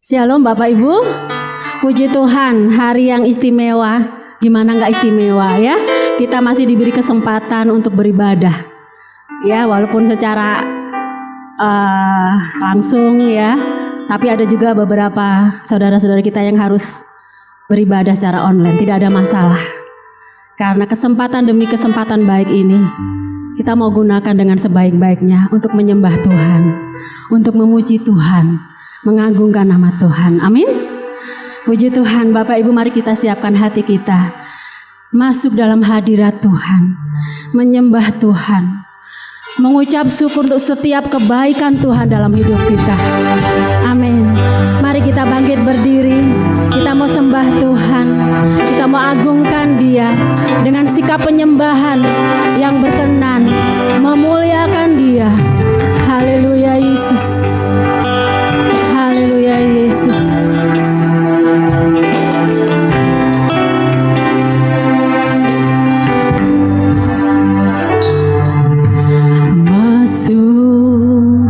Shalom Bapak Ibu, puji Tuhan, hari yang istimewa. Gimana nggak istimewa ya? Kita masih diberi kesempatan untuk beribadah, ya walaupun secara langsung ya. Tapi ada juga beberapa saudara-saudara kita yang harus beribadah secara online. Tidak ada masalah, karena kesempatan demi kesempatan baik ini kita mau gunakan dengan sebaik-baiknya untuk menyembah Tuhan, untuk memuji Tuhan, mengagungkan nama Tuhan. Amin. Puji Tuhan. Bapak Ibu, mari kita siapkan hati kita masuk dalam hadirat Tuhan, menyembah Tuhan, mengucap syukur untuk setiap kebaikan Tuhan dalam hidup kita. Amin. Mari kita bangkit berdiri. Kita mau sembah Tuhan, kita mau agungkan Dia dengan sikap penyembahan yang berkenan, memuliakan Dia. Haleluya Yesus. Haleluya Yesus. Masuk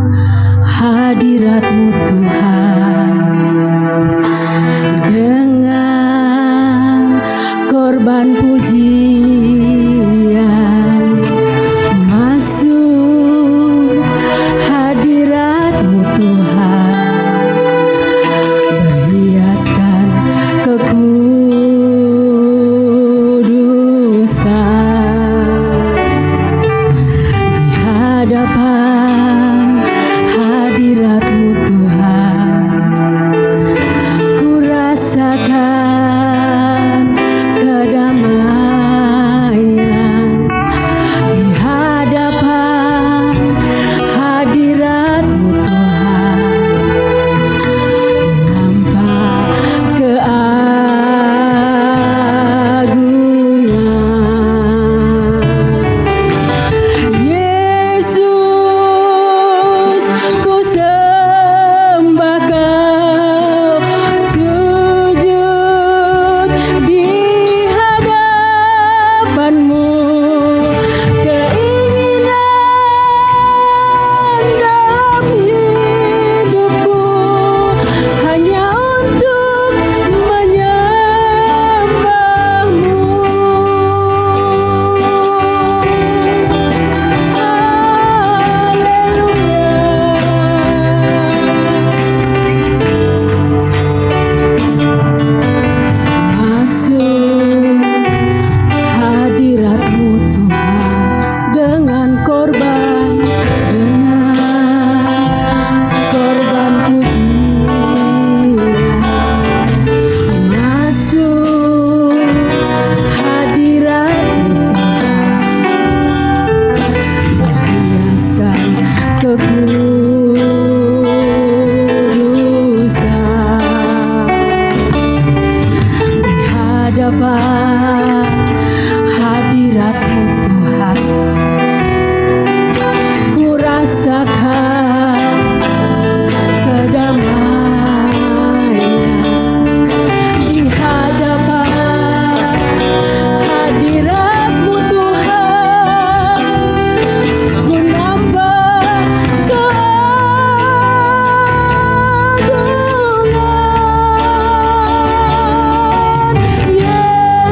hadirat-Mu Tuhan dengan korban pujian. Masuk hadirat-Mu Tuhan, berhiaskan kekudusan. Di hadapan hadirat-Mu Tuhan, ku rasakan kedamaian. Di hadapan hadirat-Mu Tuhan, nampak keagungan. Yesus, ku sembah Kau, sujud di hadapan-Mu. Keinginan dalam hidupku hanya untuk menyembah-Mu. Masuk hadirat-Mu Tuhan dengan korban pujian. Masuk hadirat-Mu Tuhan, berhiaskan kekudusan. Di hadapan hadirat-Mu Tuhan, ku rasakan kedamaian. Di hadapan hadirat-Mu Tuhan, ku nambah keagungan. Yesus,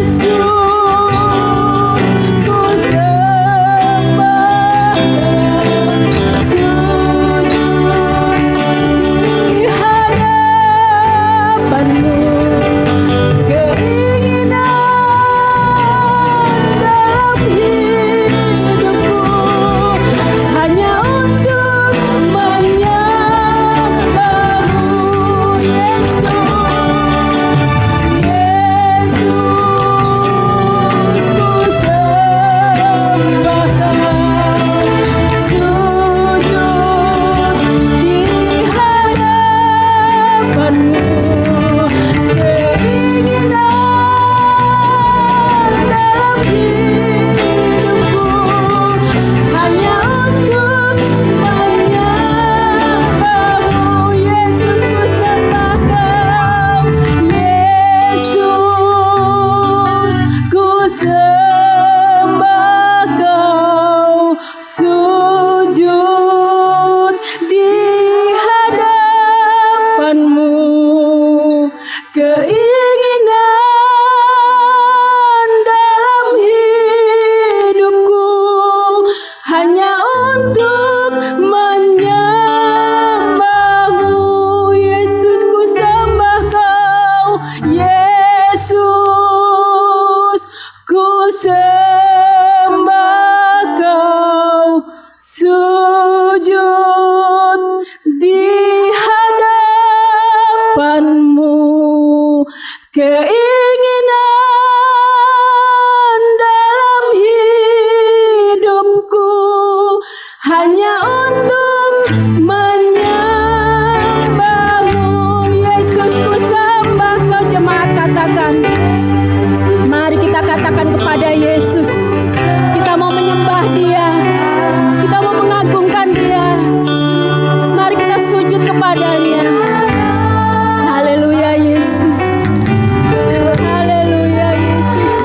katakan, mari kita katakan kepada Yesus, kita mau menyembah Dia, kita mau mengagungkan Dia. Mari kita sujud kepada-Nya. Haleluya Yesus. Haleluya Yesus.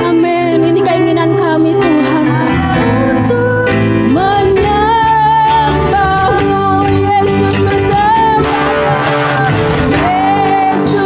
Amin. Ini keinginan kami Tuhan. Menyembah-Mu Yesus bersembah. Yesus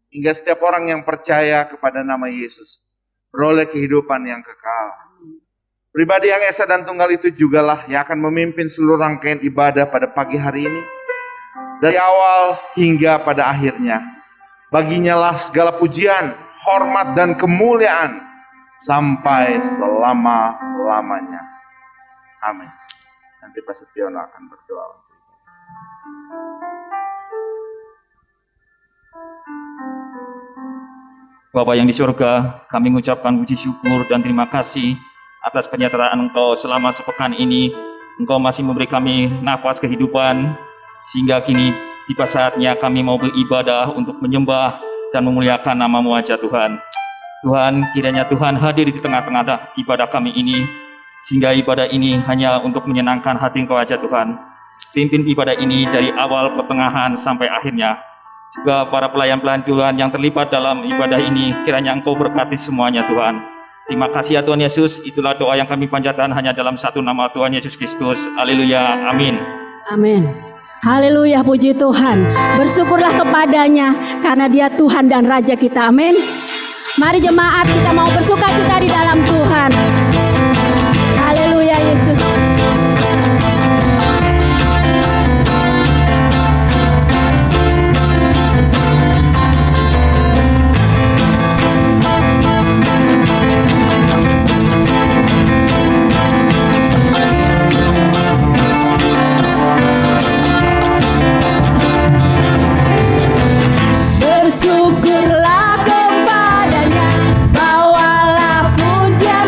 hingga setiap orang yang percaya kepada nama Yesus beroleh kehidupan yang kekal. Pribadi yang esa dan tunggal itu jugalah yang akan memimpin seluruh rangkaian ibadah pada pagi hari ini, dari awal hingga pada akhirnya. Baginya lah segala pujian, hormat dan kemuliaan sampai selama-lamanya. Amin. Nanti Pak Setiono akan berdoa. Bapa yang di surga, kami mengucapkan puji syukur dan terima kasih atas penyertaan Engkau selama sepekan ini. Engkau masih memberi kami nafas kehidupan, sehingga kini tiba saatnya kami mau beribadah untuk menyembah dan memuliakan nama-Mu aja Tuhan. Tuhan, kiranya Tuhan hadir di tengah-tengah ibadah kami ini, sehingga ibadah ini hanya untuk menyenangkan hati Engkau aja Tuhan. Pimpin ibadah ini dari awal, pertengahan, sampai akhirnya. Juga para pelayan-pelayan Tuhan yang terlibat dalam ibadah ini, kiranya Engkau berkati semuanya Tuhan. Terima kasih ya Tuhan Yesus, itulah doa yang kami panjatkan hanya dalam satu nama Tuhan Yesus Kristus. Haleluya, amin. Amin. Haleluya, puji Tuhan. Bersyukurlah kepadanya karena Dia Tuhan dan Raja kita. Amin. Mari jemaat, kita mau bersukacita di dalam Tuhan. Haleluya Yesus. Bersyukurlah kepadanya, bawalah pujian.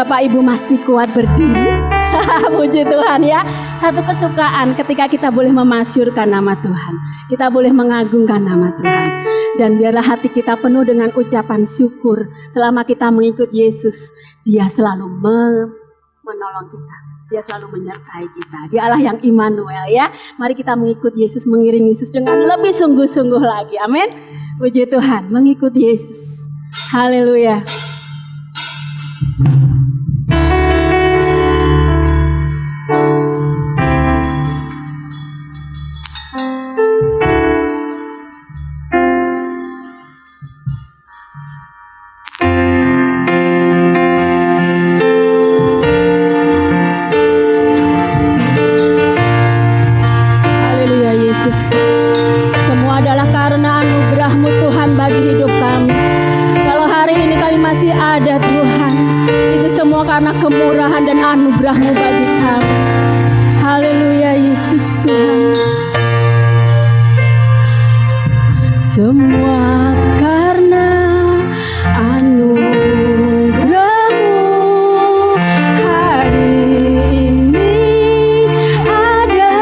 Bapak Ibu masih kuat berdiri? Puji Tuhan ya. Satu kesukaan ketika kita boleh memasyurkan nama Tuhan, kita boleh mengagungkan nama Tuhan. Dan biarlah hati kita penuh dengan ucapan syukur. Selama kita mengikut Yesus, Dia selalu menolong kita, Dia selalu menyertai kita. Dia Allah yang Immanuel ya. Mari kita mengikut Yesus, mengiring Yesus dengan lebih sungguh-sungguh lagi. Amin. Puji Tuhan, mengikut Yesus. Haleluya. Haleluya Yesus. Semua adalah karena anugerah-Mu Tuhan bagi hidup kami. Kalau hari ini kami masih ada Tuhan, itu semua karena kemurahan dan anugerah-Mu bagi kami. Haleluya Yesus Tuhan. Semua karena anugerah-Mu hari ini ada.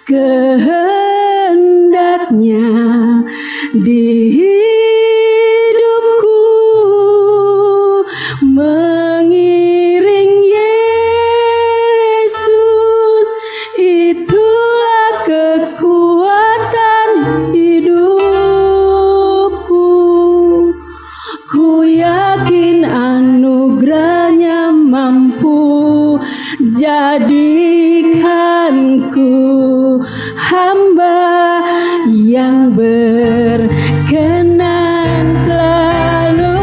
kehendaknya di hidupku, mengiring Yesus, itulah kekuatan hidupku. Ku yakin anugerahnya mampu jadikanku hamba yang berkenan selalu.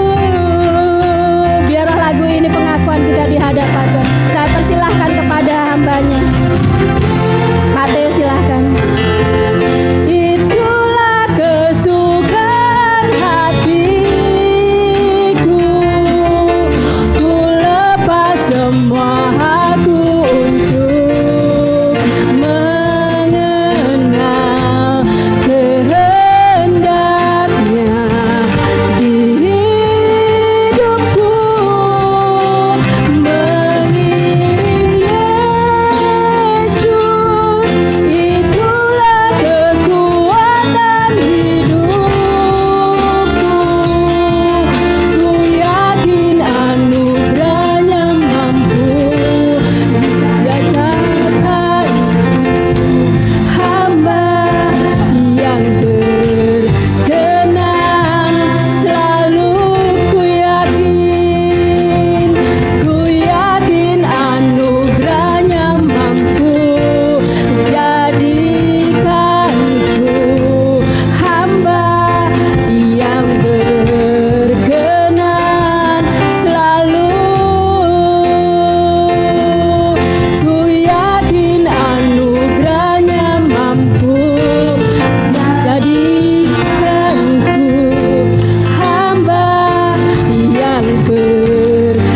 Biarlah lagu ini pengakuan kita di hadapan Tuhan. Saya persilahkan kepada hambanya. Mateus silahkan. Itulah kesukaan hatiku, ku lepas semua aku untuk mengenal kehendaknya di hidupku, mengiring Yesus, itulah kekuatan hidupku. Ku yakin anugerahnya mampu jadikan hamba yang berkenan selalu. Ku yakin anugerahnya mampu jadikanku hamba yang berkenan selalu. Ku yakin anugerahnya mampu jadikanku hamba yang berkenan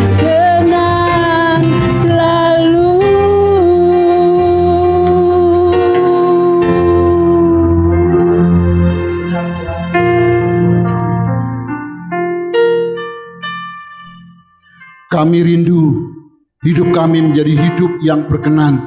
selalu. Kami rindu hidup kami menjadi hidup yang berkenan.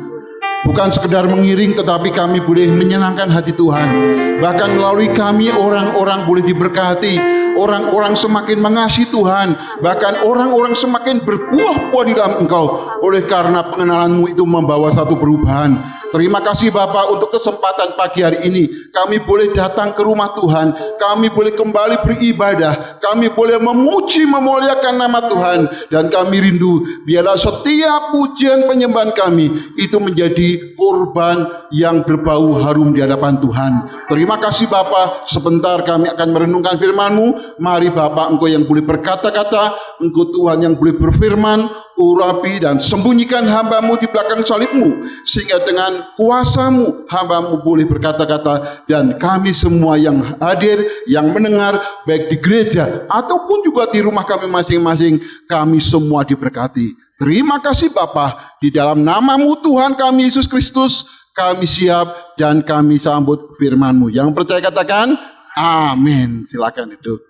Bukan sekedar mengiring, tetapi kami boleh menyenangkan hati Tuhan. Bahkan melalui kami orang-orang boleh diberkati, orang-orang semakin mengasihi Tuhan, bahkan orang-orang semakin berbuah-buah di dalam Engkau. Oleh karena pengenalan-Mu itu membawa satu perubahan. Terima kasih Bapak untuk kesempatan pagi hari ini. Kami boleh datang ke rumah Tuhan, kami boleh kembali beribadah, kami boleh memuji memuliakan nama Tuhan. Dan kami rindu biarlah setiap pujian penyembahan kami itu menjadi korban yang berbau harum di hadapan Tuhan. Terima kasih Bapak. Sebentar kami akan merenungkan firman-Mu. Mari Bapak, Engkau yang boleh berkata-kata, Engkau Tuhan yang boleh berfirman, urapi dan sembunyikan hamba-Mu di belakang salib-Mu, sehingga dengan kuasa-Mu hamba-Mu boleh berkata-kata, dan kami semua yang hadir, yang mendengar, baik di gereja ataupun juga di rumah kami masing-masing, kami semua diberkati. Terima kasih Bapa, di dalam nama-Mu Tuhan kami Yesus Kristus, kami siap dan kami sambut firman-Mu. Yang percaya katakan amin. Silakan duduk.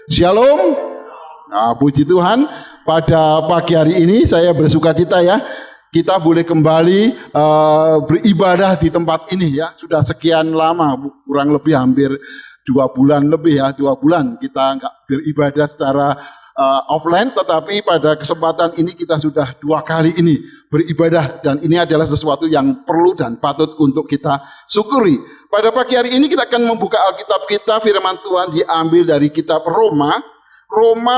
Shalom. Nah, puji Tuhan, pada pagi hari ini saya bersuka cita ya, kita boleh kembali beribadah di tempat ini ya. Sudah sekian lama, kurang lebih hampir 2 bulan lebih ya, 2 bulan kita nggak beribadah secara offline, tetapi pada kesempatan ini kita sudah 2 kali ini beribadah, dan ini adalah sesuatu yang perlu dan patut untuk kita syukuri. Pada pagi hari ini kita akan membuka Alkitab kita, firman Tuhan diambil dari kitab Roma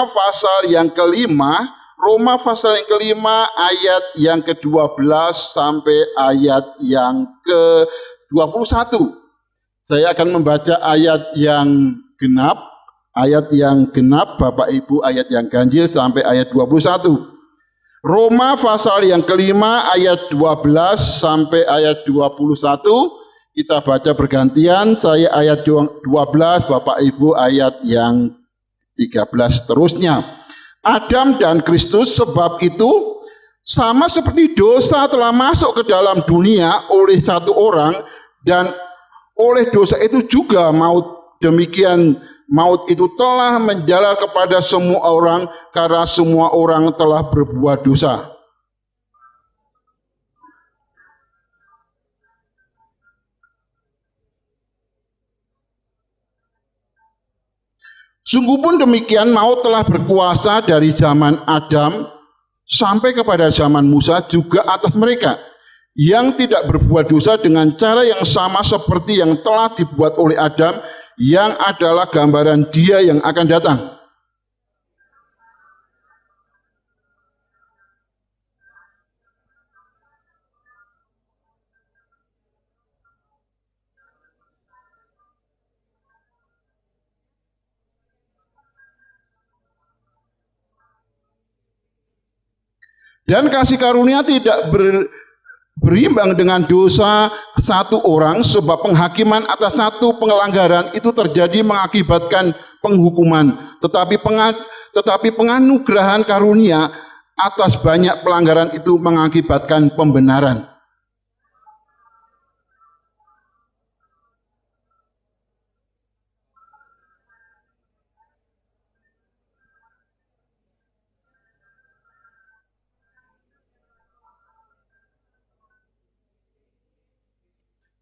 pasal yang kelima, Roma pasal yang kelima ayat yang ke-12 sampai ayat yang ke-21. Saya akan membaca ayat yang genap, Bapak Ibu, ayat yang ganjil sampai ayat 21. Roma pasal yang kelima ayat 12 sampai ayat 21. Kita baca bergantian, saya ayat 12, Bapak Ibu ayat yang 13 terusnya. Adam dan Kristus, sebab itu sama seperti dosa telah masuk ke dalam dunia oleh satu orang, dan oleh dosa itu juga maut. Demikian maut itu telah menjalar kepada semua orang, karena semua orang telah berbuat dosa. Sungguh pun demikian, maut telah berkuasa dari zaman Adam sampai kepada zaman Musa juga atas mereka yang tidak berbuat dosa dengan cara yang sama seperti yang telah dibuat oleh Adam, yang adalah gambaran Dia yang akan datang. Dan kasih karunia tidak berimbang dengan dosa satu orang, sebab penghakiman atas satu pelanggaran itu terjadi mengakibatkan penghukuman, tetapi penganugerahan karunia atas banyak pelanggaran itu mengakibatkan pembenaran.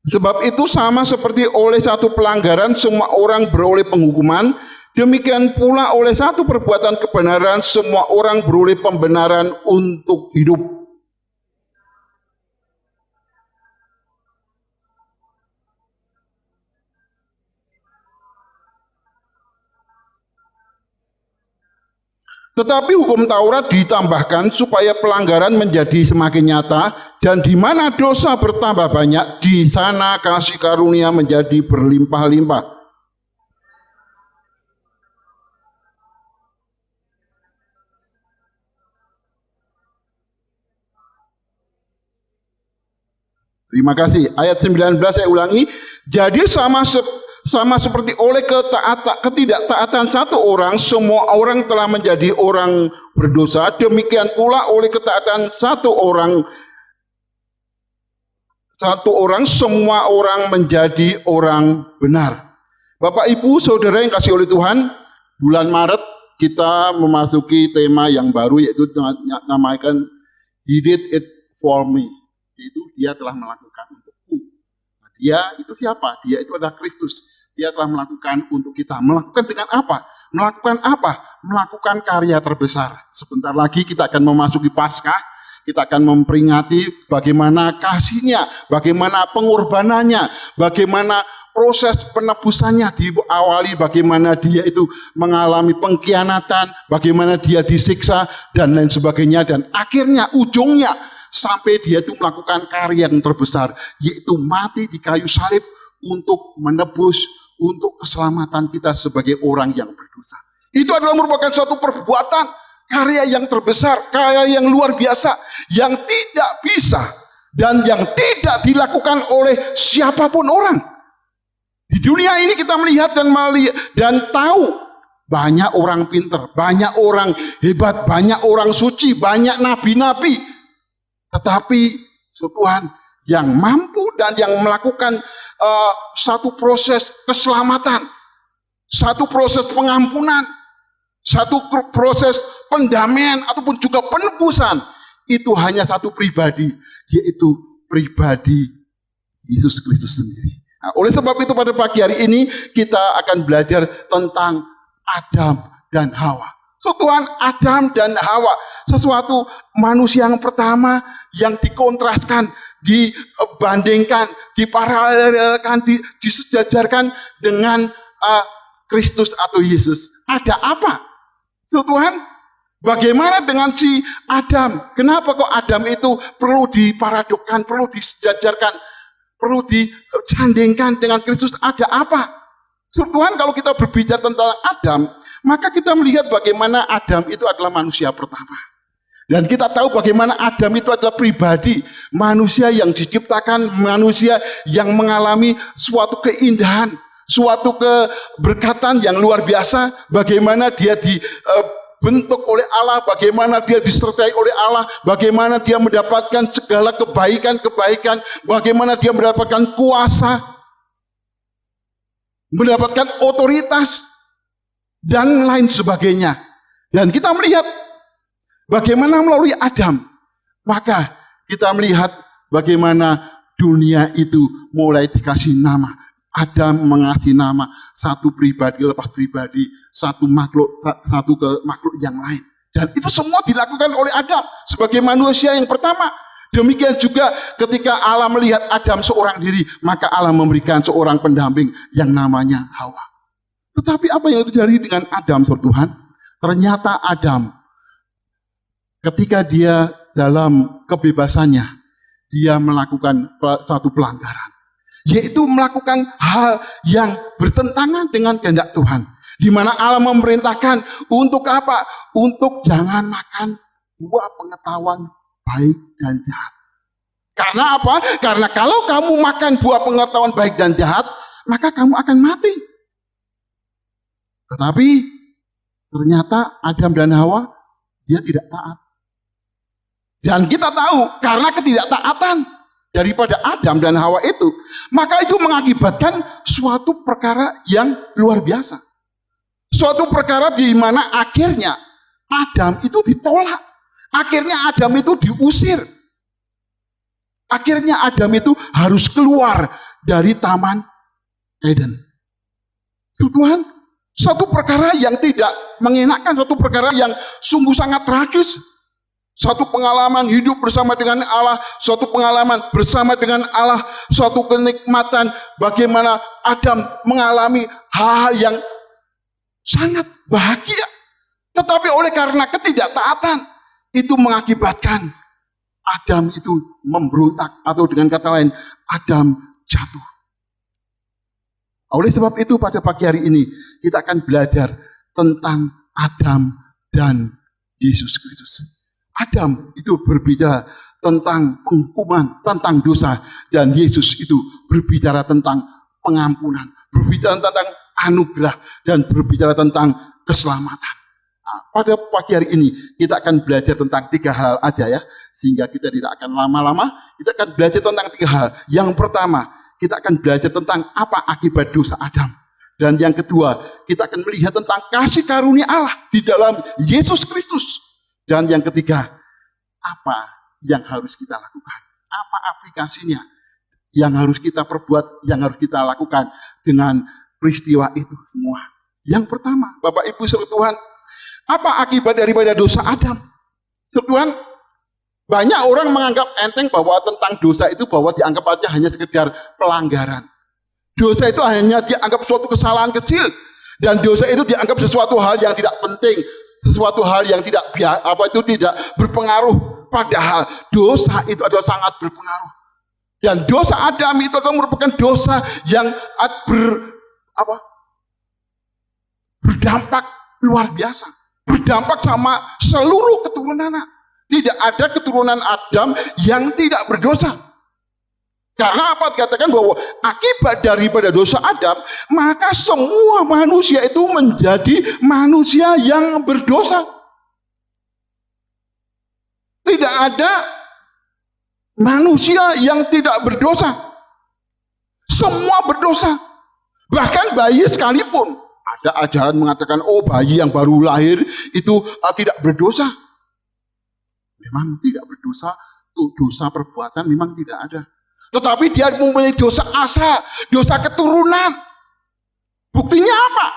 Sebab itu sama seperti oleh satu pelanggaran semua orang beroleh penghukuman, demikian pula oleh satu perbuatan kebenaran semua orang beroleh pembenaran untuk hidup. Tetapi hukum Taurat ditambahkan supaya pelanggaran menjadi semakin nyata, dan di mana dosa bertambah banyak, di sana kasih karunia menjadi berlimpah-limpah. Terima kasih. Ayat 19 saya ulangi. Jadi sama seperti oleh ketidaktaatan satu orang, semua orang telah menjadi orang berdosa, demikian pula oleh ketaatan satu orang, semua orang menjadi orang benar. Bapak, Ibu, Saudara yang kasih oleh Tuhan, bulan Maret kita memasuki tema yang baru, yaitu namakan He did it for me. Yaitu Dia telah melakukan untukku. Dia itu siapa? Dia itu adalah Kristus. Dia telah melakukan untuk kita. Melakukan dengan apa? Melakukan apa? Melakukan karya terbesar. Sebentar lagi kita akan memasuki Paskah. Kita akan memperingati bagaimana kasihnya, bagaimana pengorbanannya, bagaimana proses penebusannya diawali, bagaimana dia itu mengalami pengkhianatan, bagaimana dia disiksa, dan lain sebagainya. Dan akhirnya, ujungnya, sampai dia itu melakukan karya yang terbesar, yaitu mati di kayu salib untuk menebus, untuk keselamatan kita sebagai orang yang berdosa. Itu adalah merupakan suatu perbuatan, karya yang terbesar, karya yang luar biasa, yang tidak bisa dan yang tidak dilakukan oleh siapapun orang. Di dunia ini kita melihat dan tahu banyak orang pinter, banyak orang hebat, banyak orang suci, banyak nabi-nabi. Tetapi Tuhan yang mampu dan yang melakukan satu proses keselamatan, satu proses pengampunan, satu proses pendamaian ataupun juga penebusan, itu hanya satu pribadi, yaitu pribadi Yesus Kristus sendiri. Nah, oleh sebab itu pada pagi hari ini kita akan belajar tentang Adam dan Hawa. Tuhan, Adam dan Hawa, sesuatu manusia yang pertama yang dikontraskan, dibandingkan, diparalelkan, disejajarkan dengan Kristus atau Yesus. Ada apa? Tuhan, bagaimana dengan si Adam? Kenapa kok Adam itu perlu diparadokkan, perlu disejajarkan, perlu disandingkan dengan Kristus? Ada apa? Tuhan, kalau kita berbicara tentang Adam, maka kita melihat bagaimana Adam itu adalah manusia pertama. Dan kita tahu bagaimana Adam itu adalah pribadi, manusia yang diciptakan, manusia yang mengalami suatu keindahan, suatu keberkatan yang luar biasa. Bagaimana dia dibentuk oleh Allah, bagaimana dia disertai oleh Allah, bagaimana dia mendapatkan segala kebaikan-kebaikan, bagaimana dia mendapatkan kuasa, mendapatkan otoritas, dan lain sebagainya. Dan kita melihat bagaimana melalui Adam, maka kita melihat bagaimana dunia itu mulai dikasih nama. Adam mengasih nama satu pribadi lepas pribadi, satu ke makhluk yang lain. Dan itu semua dilakukan oleh Adam sebagai manusia yang pertama. Demikian juga ketika Allah melihat Adam seorang diri, maka Allah memberikan seorang pendamping yang namanya Hawa. Tetapi apa yang terjadi dengan Adam, saudara Tuhan? Ternyata Adam, ketika dia dalam kebebasannya, dia melakukan satu pelanggaran, yaitu melakukan hal yang bertentangan dengan kehendak Tuhan. Di mana Allah memerintahkan untuk apa? Untuk jangan makan buah pengetahuan baik dan jahat. Karena apa? Karena kalau kamu makan buah pengetahuan baik dan jahat, maka kamu akan mati. Tetapi ternyata Adam dan Hawa, dia tidak taat. Dan kita tahu karena ketidaktaatan daripada Adam dan Hawa itu, maka itu mengakibatkan suatu perkara yang luar biasa. Suatu perkara di mana akhirnya Adam itu ditolak. Akhirnya Adam itu diusir. Akhirnya Adam itu harus keluar dari Taman Eden. Tuhan, satu perkara yang tidak mengenakan, satu perkara yang sungguh sangat tragis. Suatu pengalaman hidup bersama dengan Allah, suatu pengalaman bersama dengan Allah, suatu kenikmatan bagaimana Adam mengalami hal yang sangat bahagia. Tetapi oleh karena ketidaktaatan, itu mengakibatkan Adam itu memberontak, atau dengan kata lain, Adam jatuh. Oleh sebab itu pada pagi hari ini kita akan belajar tentang Adam dan Yesus Kristus. Adam itu berbicara tentang penghukuman, tentang dosa, dan Yesus itu berbicara tentang pengampunan, berbicara tentang anugerah, dan berbicara tentang keselamatan. Nah, pada pagi hari ini kita akan belajar tentang 3 hal aja ya, sehingga kita tidak akan lama-lama. Kita akan belajar tentang 3 hal. Yang pertama, kita akan belajar tentang apa akibat dosa Adam. Dan yang kedua, kita akan melihat tentang kasih karunia Allah di dalam Yesus Kristus. Dan yang ketiga, apa yang harus kita lakukan? Apa aplikasinya yang harus kita perbuat, yang harus kita lakukan dengan peristiwa itu semua? Yang pertama, Bapak Ibu saudara Tuhan, apa akibat daripada dosa Adam? Saudara Tuhan, banyak orang menganggap enteng bahwa tentang dosa itu bahwa dianggap aja hanya sekedar pelanggaran. Dosa itu hanya dianggap suatu kesalahan kecil, dan dosa itu dianggap sesuatu hal yang tidak penting, sesuatu hal yang tidak tidak berpengaruh. Padahal dosa itu adalah sangat berpengaruh. Dan dosa Adam itu adalah merupakan dosa yang berdampak luar biasa. Berdampak sama seluruh keturunan. Tidak ada keturunan Adam yang tidak berdosa. Karena apa? Dikatakan bahwa akibat daripada dosa Adam, maka semua manusia itu menjadi manusia yang berdosa. Tidak ada manusia yang tidak berdosa. Semua berdosa. Bahkan bayi sekalipun. Ada ajaran mengatakan, oh bayi yang baru lahir itu tidak berdosa. Memang tidak berdosa, dosa perbuatan memang tidak ada. Tetapi dia mempunyai dosa asa, dosa keturunan. Buktinya apa?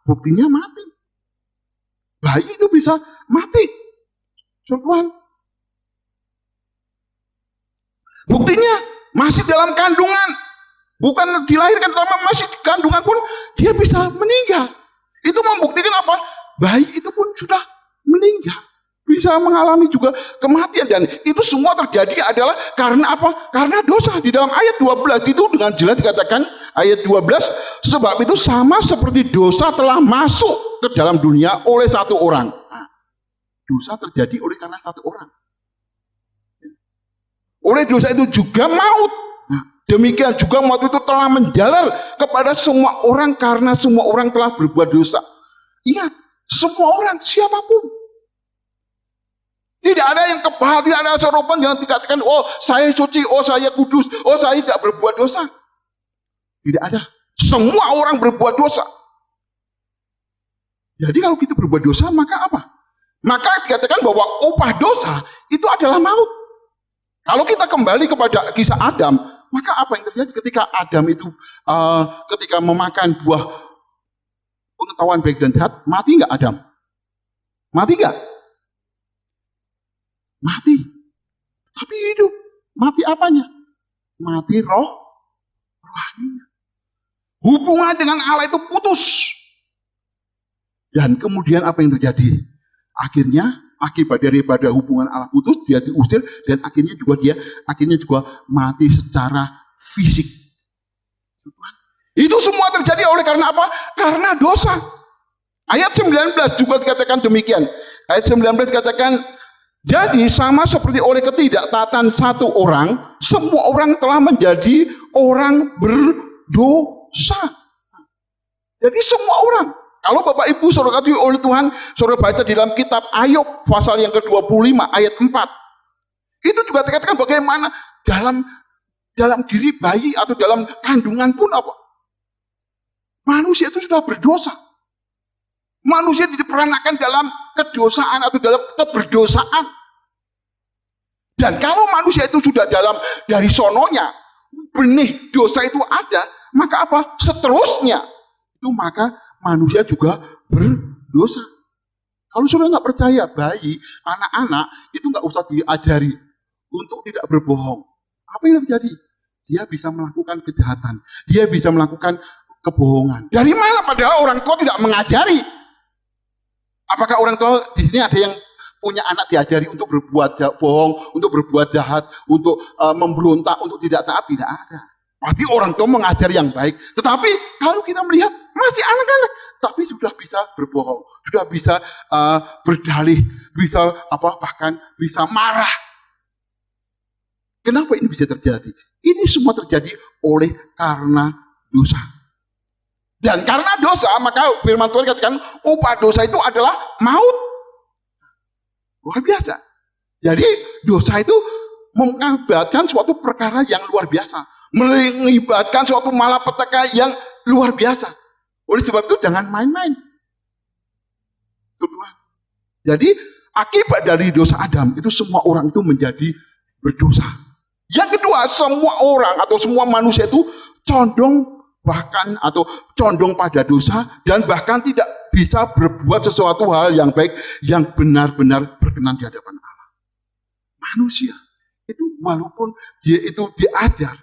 Buktinya mati. Bayi itu bisa mati. Tuhan. Buktinya masih dalam kandungan. Bukan dilahirkan, tapi masih di kandungan pun dia bisa meninggal. Itu membuktikan apa? Bayi itu pun sudah meninggal. Bisa mengalami juga kematian, dan itu semua terjadi adalah karena apa? Karena dosa. Di dalam ayat 12 itu dengan jelas dikatakan, ayat 12, sebab itu sama seperti dosa telah masuk ke dalam dunia oleh satu orang. Nah, dosa terjadi oleh karena satu orang. Oleh dosa itu juga maut. Nah, demikian juga maut itu telah menjalar kepada semua orang karena semua orang telah berbuat dosa. Ingat, semua orang, siapapun. Tidak ada yang kebal, tidak ada serupan yang dikatakan, oh saya suci, oh saya kudus, oh saya tidak berbuat dosa. Tidak ada. Semua orang berbuat dosa. Jadi kalau kita berbuat dosa, maka apa? Maka dikatakan bahwa upah dosa itu adalah maut. Kalau kita kembali kepada kisah Adam, Maka apa yang terjadi ketika Adam itu ketika memakan buah pengetahuan baik dan jahat, mati nggak Adam? Mati nggak? Mati. Tapi hidup. Mati apanya? Mati rohaninya. Hubungan dengan Allah itu putus. Dan kemudian apa yang terjadi? Akhirnya akibat daripada hubungan Allah putus, dia diusir dan akhirnya juga mati secara fisik. Itu semua terjadi oleh karena apa? Karena dosa. Ayat 19 juga dikatakan demikian. Ayat 19 katakan, jadi sama seperti oleh ketidaktaatan satu orang, semua orang telah menjadi orang berdosa. Jadi semua orang. Kalau Bapak Ibu saudara kasih oleh Tuhan, saudara baca di dalam kitab Ayub pasal yang ke-25 ayat 4. Itu juga dikatakan bagaimana dalam diri bayi atau dalam kandungan pun apa? Manusia itu sudah berdosa. Manusia diperanakan dalam kedosaan atau dalam keberdosaan. Dan kalau manusia itu sudah dari sononya, benih dosa itu ada, maka apa? Seterusnya itu maka manusia juga berdosa. Kalau sudah nggak percaya, bayi, anak-anak itu nggak usah diajari untuk tidak berbohong. Apa yang terjadi? Dia bisa melakukan kejahatan, dia bisa melakukan kebohongan. Dari mana? Padahal orang tua tidak mengajari. Apakah orang tua di sini ada yang punya anak diajari untuk berbuat bohong, untuk berbuat jahat, untuk memberontak, untuk tidak taat? Tidak ada. Pasti orang tua mengajari yang baik. Tetapi kalau kita melihat masih anak-anak, tapi sudah bisa berbohong, sudah bisa berdalih, bisa bahkan bisa marah. Kenapa ini bisa terjadi? Ini semua terjadi oleh karena dosa. Dan karena dosa, maka firman Tuhan katakan upah dosa itu adalah maut. Luar biasa. Jadi dosa itu mengakibatkan suatu perkara yang luar biasa, mengakibatkan suatu malapetaka yang luar biasa. Oleh sebab itu jangan main-main. Jadi akibat dari dosa Adam itu semua orang itu menjadi berdosa. Yang kedua, semua orang atau semua manusia itu condong pada dosa dan bahkan tidak bisa berbuat sesuatu hal yang baik yang benar-benar berkenan di hadapan Allah. Manusia itu walaupun dia itu diajar,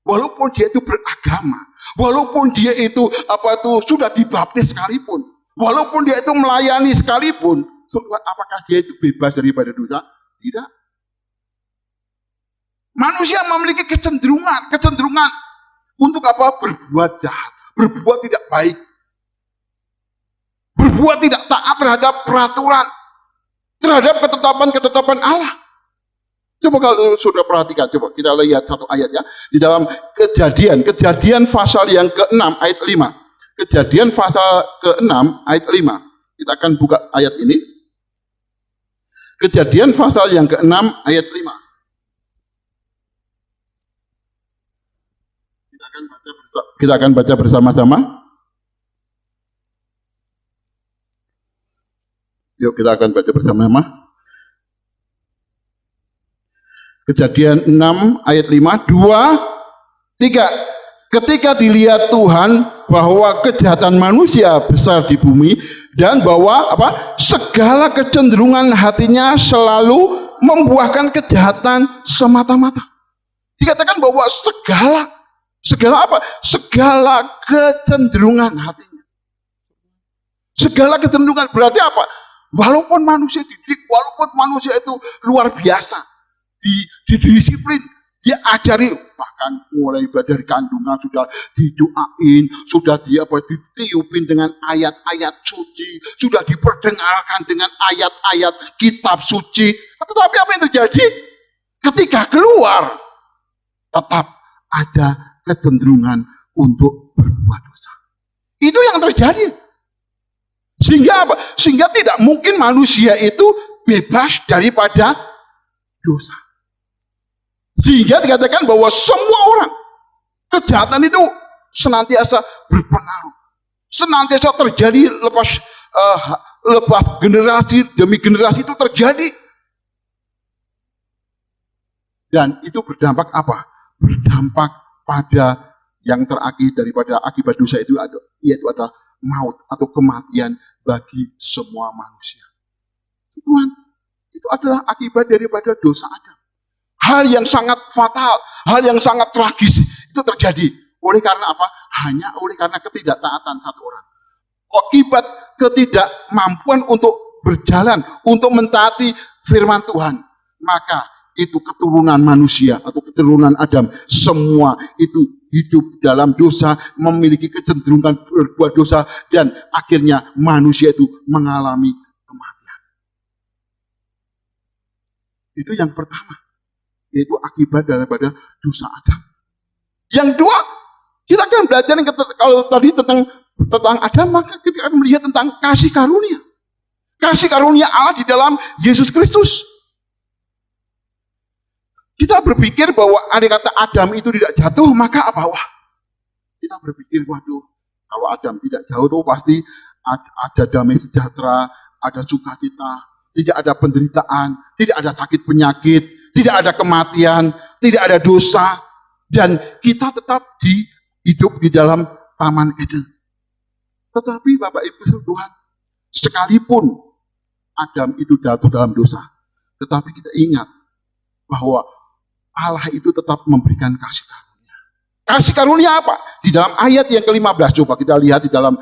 walaupun dia itu beragama, walaupun dia itu sudah dibaptis sekalipun, walaupun dia itu melayani sekalipun, apakah dia itu bebas daripada dosa? Tidak. Manusia memiliki kecenderungan untuk berbuat jahat, berbuat tidak baik, berbuat tidak taat terhadap peraturan, terhadap ketetapan Allah. Coba kalau sudah perhatikan, coba kita lihat satu ayat ya. Di dalam Kejadian pasal yang ke-6 ayat 5. Kejadian pasal ke-6 ayat 5. Kita akan buka ayat ini. Kejadian pasal yang ke-6 ayat 5. Kita akan baca bersama-sama. Yuk kita akan baca bersama-sama. Kejadian 6 ayat 5, 2, 3. Ketika dilihat Tuhan bahwa kejahatan manusia besar di bumi dan bahwa segala kecenderungan hatinya selalu membuahkan kejahatan semata-mata. Dikatakan bahwa segala kecenderungan hatinya. Segala kecenderungan berarti apa? Walaupun manusia dididik, walaupun manusia itu luar biasa, didisiplin, diajari, bahkan mulai dari kandungan sudah didoain, sudah ditiupin dengan ayat-ayat suci, sudah diperdengarkan dengan ayat-ayat kitab suci. Tetapi apa yang terjadi? Ketika keluar, tetap ada kecenderungan untuk berbuat dosa. Itu yang terjadi. Sehingga apa? Sehingga tidak mungkin manusia itu bebas daripada dosa. Sehingga dikatakan bahwa semua orang kejahatan itu senantiasa berpengaruh. Senantiasa terjadi lepas generasi demi generasi itu terjadi. Dan itu berdampak apa? berdampak pada yang terakhir daripada akibat dosa itu yaitu adalah maut atau kematian bagi semua manusia. Tuhan, itu adalah akibat daripada dosa Adam. Hal yang sangat fatal, hal yang sangat tragis itu terjadi. Oleh karena apa? Hanya oleh karena ketidaktaatan satu orang. Akibat ketidakmampuan untuk berjalan, untuk mentaati firman Tuhan. Maka itu keturunan manusia atau keturunan Adam, semua itu hidup dalam dosa, memiliki kecenderungan berbuat dosa, dan akhirnya manusia itu mengalami kematian. Itu yang pertama, yaitu akibat daripada dosa Adam. Yang kedua, kita akan belajar kalau tadi tentang Adam, maka kita akan melihat tentang kasih karunia. Kasih karunia Allah di dalam Yesus Kristus. Kita berpikir bahwa andai kata Adam itu tidak jatuh, maka apa? Wah, kita berpikir, waduh, kalau Adam tidak jatuh tuh pasti ada damai sejahtera, ada sukacita, tidak ada penderitaan, tidak ada sakit penyakit, tidak ada kematian, tidak ada dosa, dan kita tetap hidup di dalam Taman Eden. Tetapi Bapak Ibu Tuhan, sekalipun Adam itu jatuh dalam dosa, tetapi kita ingat bahwa Allah itu tetap memberikan kasih karunia. Kasih karunia apa? Di dalam ayat yang ke-15, coba kita lihat di dalam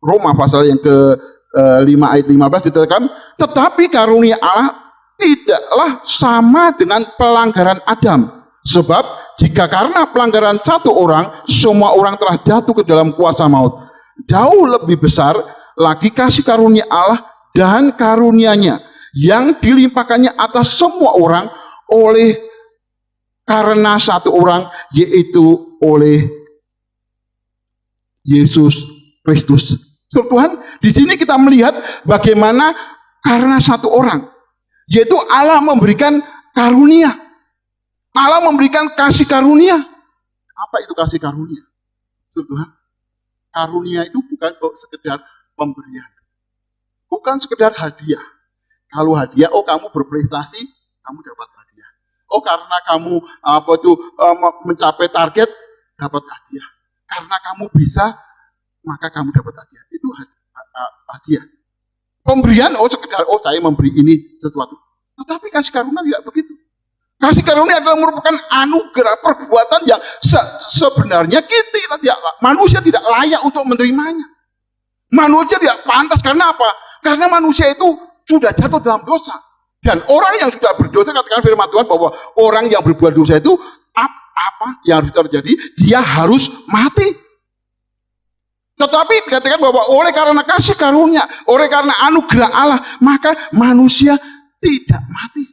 Roma pasal yang ke-5 ayat 15 dikatakan, tetapi karunia Allah tidaklah sama dengan pelanggaran Adam. Sebab jika karena pelanggaran satu orang, semua orang telah jatuh ke dalam kuasa maut. Jauh lebih besar lagi kasih karunia Allah dan karunia-Nya yang dilimpahkannya atas semua orang oleh karena satu orang, yaitu oleh Yesus Kristus. Tuhan, di sini kita melihat bagaimana karena satu orang, yaitu Allah memberikan karunia. Allah memberikan kasih karunia. Apa itu kasih karunia? Tuhan, karunia itu bukan sekedar pemberian, bukan sekedar hadiah. Kalau hadiah, oh kamu berprestasi, kamu dapat hadiah. Oh karena kamu mencapai target, dapat hadiah. Karena kamu bisa, maka kamu dapat hadiah. Itu hadiah. Pemberian, oh sekedar, oh saya memberi ini sesuatu. Tetapi kasih karunia tidak begitu. Kasih karunia adalah merupakan anugerah perbuatan yang sebenarnya manusia tidak layak untuk menerimanya. Manusia tidak pantas, karena apa? Karena manusia itu sudah jatuh dalam dosa. Dan orang yang sudah berdosa, katakan firman Tuhan bahwa orang yang berbuat dosa itu apa yang harus terjadi? Dia harus mati. Tetapi dikatakan bahwa oleh karena kasih karunia, oleh karena anugerah Allah, maka manusia tidak mati.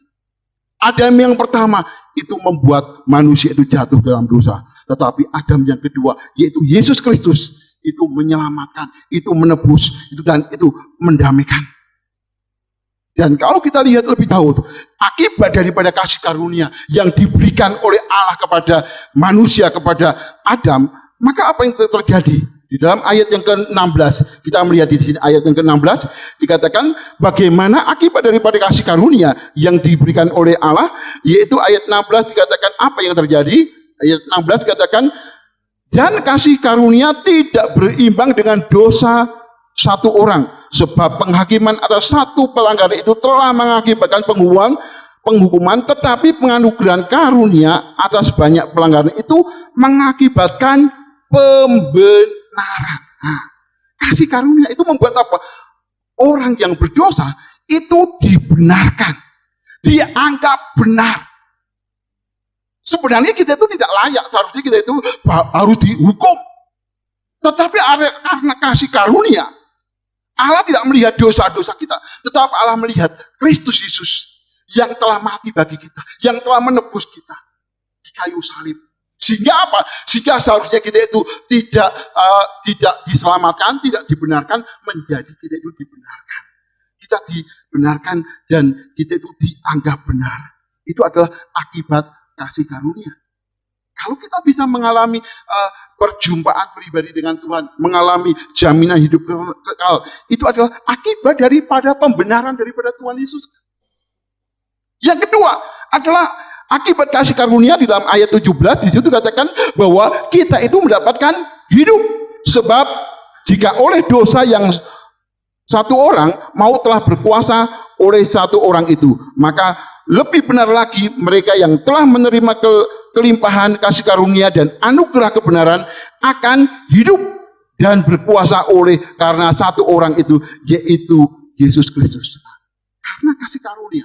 Adam yang pertama itu membuat manusia itu jatuh dalam dosa. Tetapi Adam yang kedua, yaitu Yesus Kristus, itu menyelamatkan, itu menebus, dan itu mendamaikan. Dan kalau kita lihat lebih jauh, akibat daripada kasih karunia yang diberikan oleh Allah kepada manusia, kepada Adam, maka apa yang terjadi? Di dalam ayat yang ke-16, kita melihat di sini ayat yang ke-16, dikatakan bagaimana akibat daripada kasih karunia yang diberikan oleh Allah, yaitu ayat 16 dikatakan apa yang terjadi? Ayat 16 dikatakan, dan kasih karunia tidak berimbang dengan dosa satu orang, sebab penghakiman atas satu pelanggaran itu telah mengakibatkan penghukuman, tetapi penganugerahan karunia atas banyak pelanggaran itu mengakibatkan pembenaran. Nah, kasih karunia itu membuat apa? Orang yang berdosa itu dibenarkan, dianggap benar. Sebenarnya kita itu tidak layak, seharusnya kita itu harus dihukum. Tetapi karena kasih karunia, Allah tidak melihat dosa-dosa kita, tetapi Allah melihat Kristus Yesus yang telah mati bagi kita, yang telah menebus kita di kayu salib. Sehingga apa? Sehingga seharusnya kita itu tidak diselamatkan, tidak dibenarkan, menjadi kita itu dibenarkan. Kita dibenarkan dan kita itu dianggap benar. Itu adalah akibat kasih karunia. Kalau kita bisa mengalami perjumpaan pribadi dengan Tuhan, mengalami jaminan hidup kekal, itu adalah akibat daripada pembenaran daripada Tuhan Yesus. Yang kedua adalah akibat kasih karunia di dalam ayat 17 di situ katakan bahwa kita itu mendapatkan hidup. Sebab jika oleh dosa yang satu orang mau telah berkuasa oleh satu orang itu, maka lebih benar lagi mereka yang telah menerima kelimpahan kasih karunia dan anugerah kebenaran akan hidup dan berkuasa oleh karena satu orang itu, yaitu Yesus Kristus. Karena kasih karunia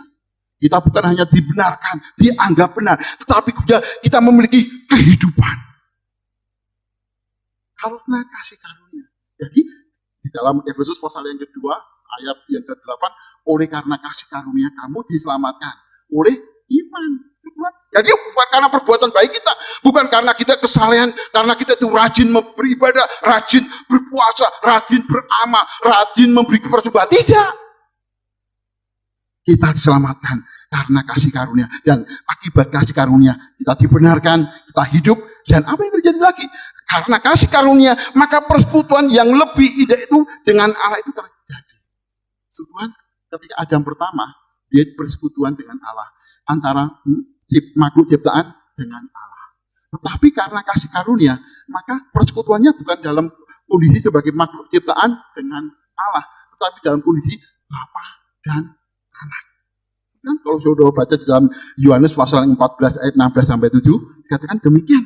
kita bukan hanya dibenarkan, dianggap benar, tetapi juga kita memiliki kehidupan karena kasih karunia. Jadi di dalam Efesus pasal yang kedua ayat yang ke-8, oleh karena kasih karunia kamu diselamatkan oleh iman. Jadi bukan karena perbuatan baik kita, bukan karena kita kesalehan, karena kita itu rajin beribadah, rajin berpuasa, rajin beramal, rajin memberi persembahan. Tidak. Kita diselamatkan karena kasih karunia, dan akibat kasih karunia kita dibenarkan, kita hidup. Dan apa yang terjadi lagi? Karena kasih karunia, maka persekutuan yang lebih indah itu dengan Allah itu terjadi. Persekutuan ketika Adam pertama, dia persekutuan dengan Allah, antara makhluk ciptaan dengan Allah. Tetapi karena kasih karunia, maka persekutuannya bukan dalam kondisi sebagai makhluk ciptaan dengan Allah, tetapi dalam kondisi Bapa dan Anak. Kan kalau saudara baca di dalam Yohanes pasal 14 ayat 16 sampai 7, dikatakan demikian.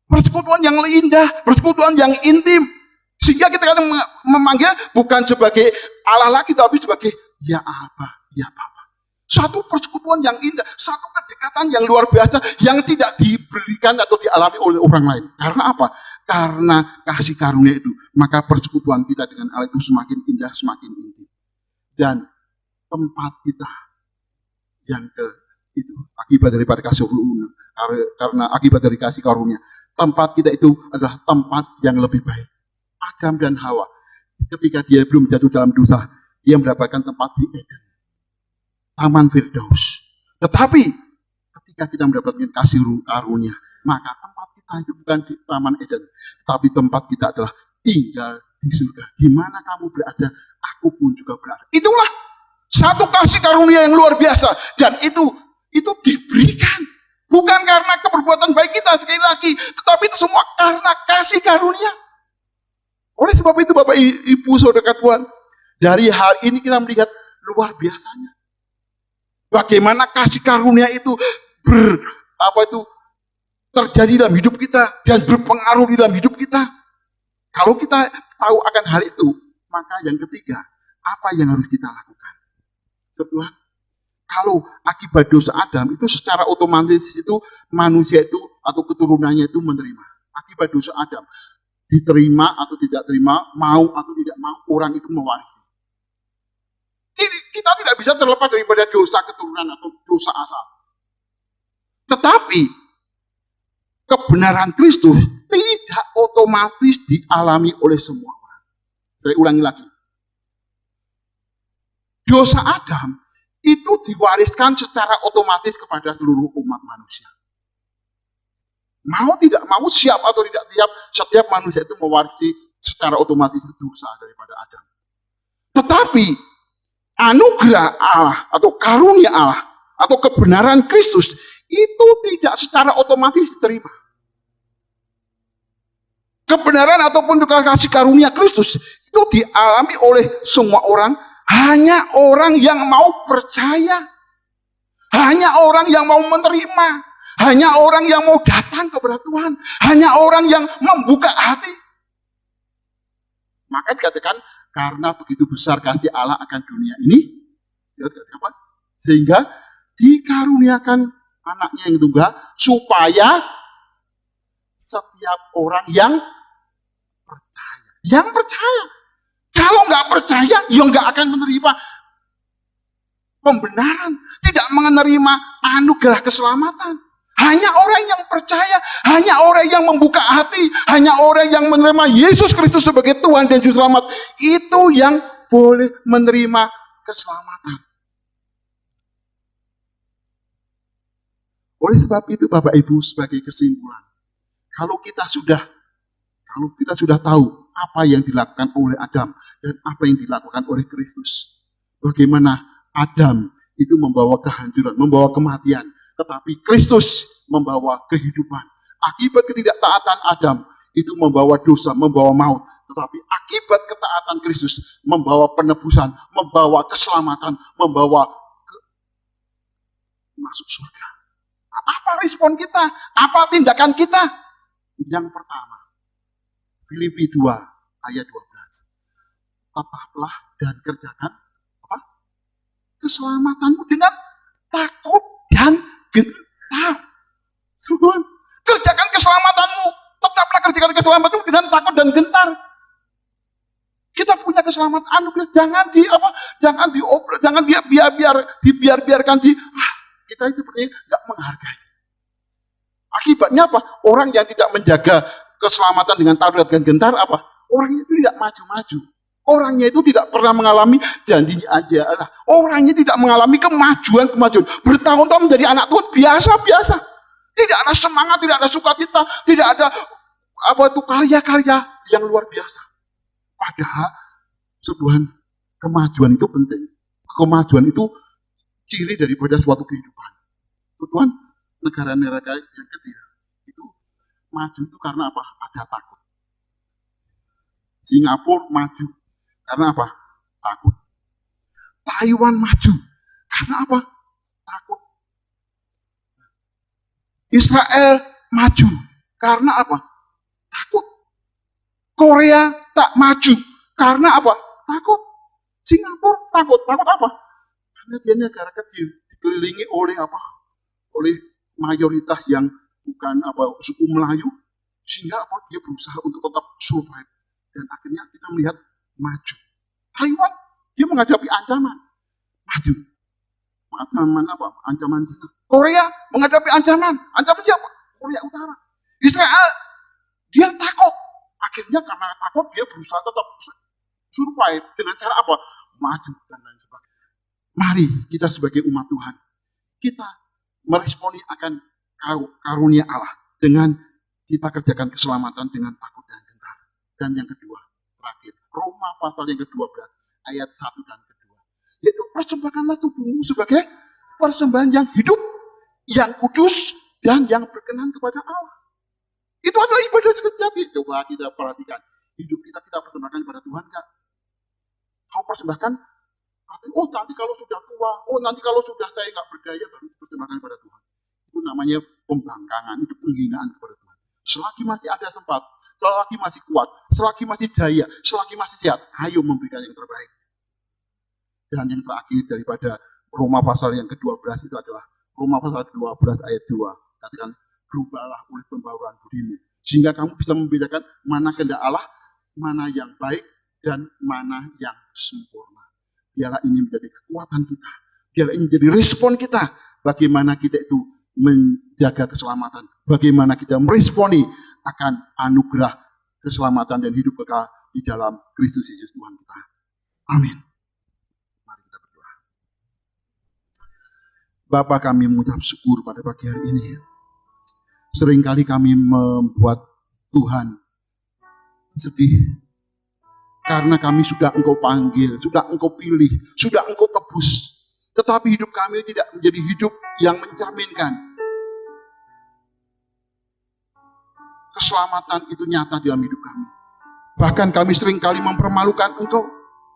Persekutuan yang indah, persekutuan yang intim, sehingga kita kadang memanggil bukan sebagai Allah lagi, tapi sebagai ya Aba, ya Bapa. Satu persekutuan yang indah, satu kedekatan yang luar biasa yang tidak diberikan atau dialami oleh orang lain. Karena apa? Karena kasih karunia itu, maka persekutuan kita dengan Allah itu semakin indah, semakin intim. Dan tempat kita yang itu akibat daripada kasih karunia, karena akibat dari kasih karunia, tempat kita itu adalah tempat yang lebih baik. Adam dan Hawa, ketika dia belum jatuh dalam dosa, dia mendapatkan tempat di Eden, Taman Firdaus. Tetapi ketika kita mendapatkan kasih karunia, maka tempat kita itu bukan di Taman Eden, tapi tempat kita adalah tinggal di surga. Di mana kamu berada, aku pun juga berada. Itulah satu kasih karunia yang luar biasa, dan itu diberikan bukan karena keperbuatan baik kita sekali lagi, tetapi itu semua karena kasih karunia. Oleh sebab itu Bapak Ibu Saudara Tuhan, dari hal ini kita melihat luar biasanya bagaimana kasih karunia itu terjadi dalam hidup kita dan berpengaruh di dalam hidup kita. Kalau kita tahu akan hal itu, maka yang ketiga, apa yang harus kita lakukan? Setelah kalau akibat dosa Adam itu secara otomatis itu manusia itu atau keturunannya itu menerima. Akibat dosa Adam, diterima atau tidak terima, mau atau tidak mau, orang itu mewarisi. Kita tidak bisa terlepas daripada dosa keturunan atau dosa asal. Tetapi kebenaran Kristus tidak otomatis dialami oleh semua orang. Saya ulangi lagi. Dosa Adam itu diwariskan secara otomatis kepada seluruh umat manusia. Mau tidak mau, siap atau tidak siap, setiap manusia itu mewarisi secara otomatis dosa daripada Adam. Tetapi anugerah Allah atau karunia Allah atau kebenaran Kristus itu tidak secara otomatis diterima. Kebenaran ataupun kasih karunia Kristus itu dialami oleh semua orang. Hanya orang yang mau percaya, hanya orang yang mau menerima, hanya orang yang mau datang kepada Tuhan, hanya orang yang membuka hati. Maka dikatakan karena begitu besar kasih Allah akan dunia ini, sehingga dikaruniakan anaknya yang tunggal supaya setiap orang yang percaya. Kalau nggak percaya, ya nggak akan menerima pembenaran, tidak menerima anugerah keselamatan. Hanya orang yang percaya, hanya orang yang membuka hati, hanya orang yang menerima Yesus Kristus sebagai Tuhan dan Juru Selamat, itu yang boleh menerima keselamatan. Oleh sebab itu Bapak Ibu, sebagai kesimpulan, kalau kita sudah tahu apa yang dilakukan oleh Adam dan apa yang dilakukan oleh Kristus, bagaimana Adam itu membawa kehancuran, membawa kematian, tetapi Kristus membawa kehidupan. Akibat ketidaktaatan Adam itu membawa dosa, membawa maut. Tetapi akibat ketaatan Kristus membawa penebusan, membawa keselamatan, membawa masuk surga. Apa respon kita? Apa tindakan kita? Yang pertama, Filipi 2 ayat 12. Tetaplah dan kerjakan apa? Keselamatanmu dengan takut dan gentar. Tuhan, kerjakan keselamatanmu. Tetaplah kerjakan keselamatanmu dengan takut dan gentar. Kita punya keselamatan anugerah, jangan dibiarkan kita itu sepertinya nggak menghargai. Akibatnya apa? Orang yang tidak menjaga keselamatan dengan takut dan gentar apa? Orangnya itu tidak maju-maju. Orangnya itu tidak pernah mengalami janjinya aja. Orangnya tidak mengalami kemajuan. Bertahun-tahun menjadi anak Tuhan biasa-biasa. Tidak ada semangat, tidak ada sukacita, tidak ada karya-karya yang luar biasa. Padahal sebuah kemajuan itu penting. Kemajuan itu ciri daripada suatu kehidupan. Tuhan, negara-negara yang kecil itu maju itu karena apa? Ada takut. Singapura maju karena apa? Takut. Taiwan maju karena apa? Takut. Israel maju karena apa? Takut. Korea tak maju karena apa? Takut. Singapura takut. Takut apa? Karena dia negara kecil, dikelilingi oleh apa? Oleh mayoritas yang bukan suku Melayu, sehingga dia berusaha untuk tetap survive. Dan akhirnya kita melihat maju. Taiwan, dia menghadapi ancaman, maju. Ancaman Cina. Korea menghadapi ancaman siapa? Korea Utara. Israel, dia takut. Akhirnya karena takut dia berusaha tetap survive dengan cara apa? Maju dan lain sebagainya. Mari kita sebagai umat Tuhan, kita meresponi akan karunia Allah dengan kita kerjakan keselamatan dengan takut dan gentar. Dan yang kedua, terakhir, Roma pasal yang ke-12 ayat 1 dan kedua, yaitu persembahkanlah tubuhmu sebagai persembahan yang hidup, yang kudus, dan yang berkenan kepada Allah. Itu adalah ibadah sejati. Coba kita perhatikan. Hidup kita persembahkan kepada Tuhan enggak? Kau persembahkan, nanti kalau sudah tua, nanti kalau sudah saya enggak berdaya, baru persembahkan kepada Tuhan. Itu namanya pembangkangan, itu penghinaan kepada Tuhan. Selagi masih ada sempat, selagi masih kuat, selagi masih jaya, selagi masih sehat, ayo memberikan yang terbaik. Dan yang terakhir daripada Roma pasal yang ke-12 itu adalah Roma pasal ke-12 ayat 2. Katakan, berubahlah oleh pembawaan budimu, sehingga kamu bisa membedakan mana kehendak Allah, mana yang baik, dan mana yang sempurna. Biarlah ini menjadi kekuatan kita, biarlah ini menjadi respon kita, bagaimana kita itu menjaga keselamatan, bagaimana kita meresponi akan anugerah keselamatan dan hidup kekal di dalam Kristus Yesus Tuhan kita. Amin. Mari kita berdoa. Bapa, kami mengucap syukur pada pagi hari ini. Seringkali kami membuat Tuhan sedih karena kami sudah Engkau panggil, sudah Engkau pilih, sudah Engkau tebus. Tetapi hidup kami tidak menjadi hidup yang mencerminkan keselamatan itu nyata dalam hidup kami. Bahkan kami seringkali mempermalukan Engkau.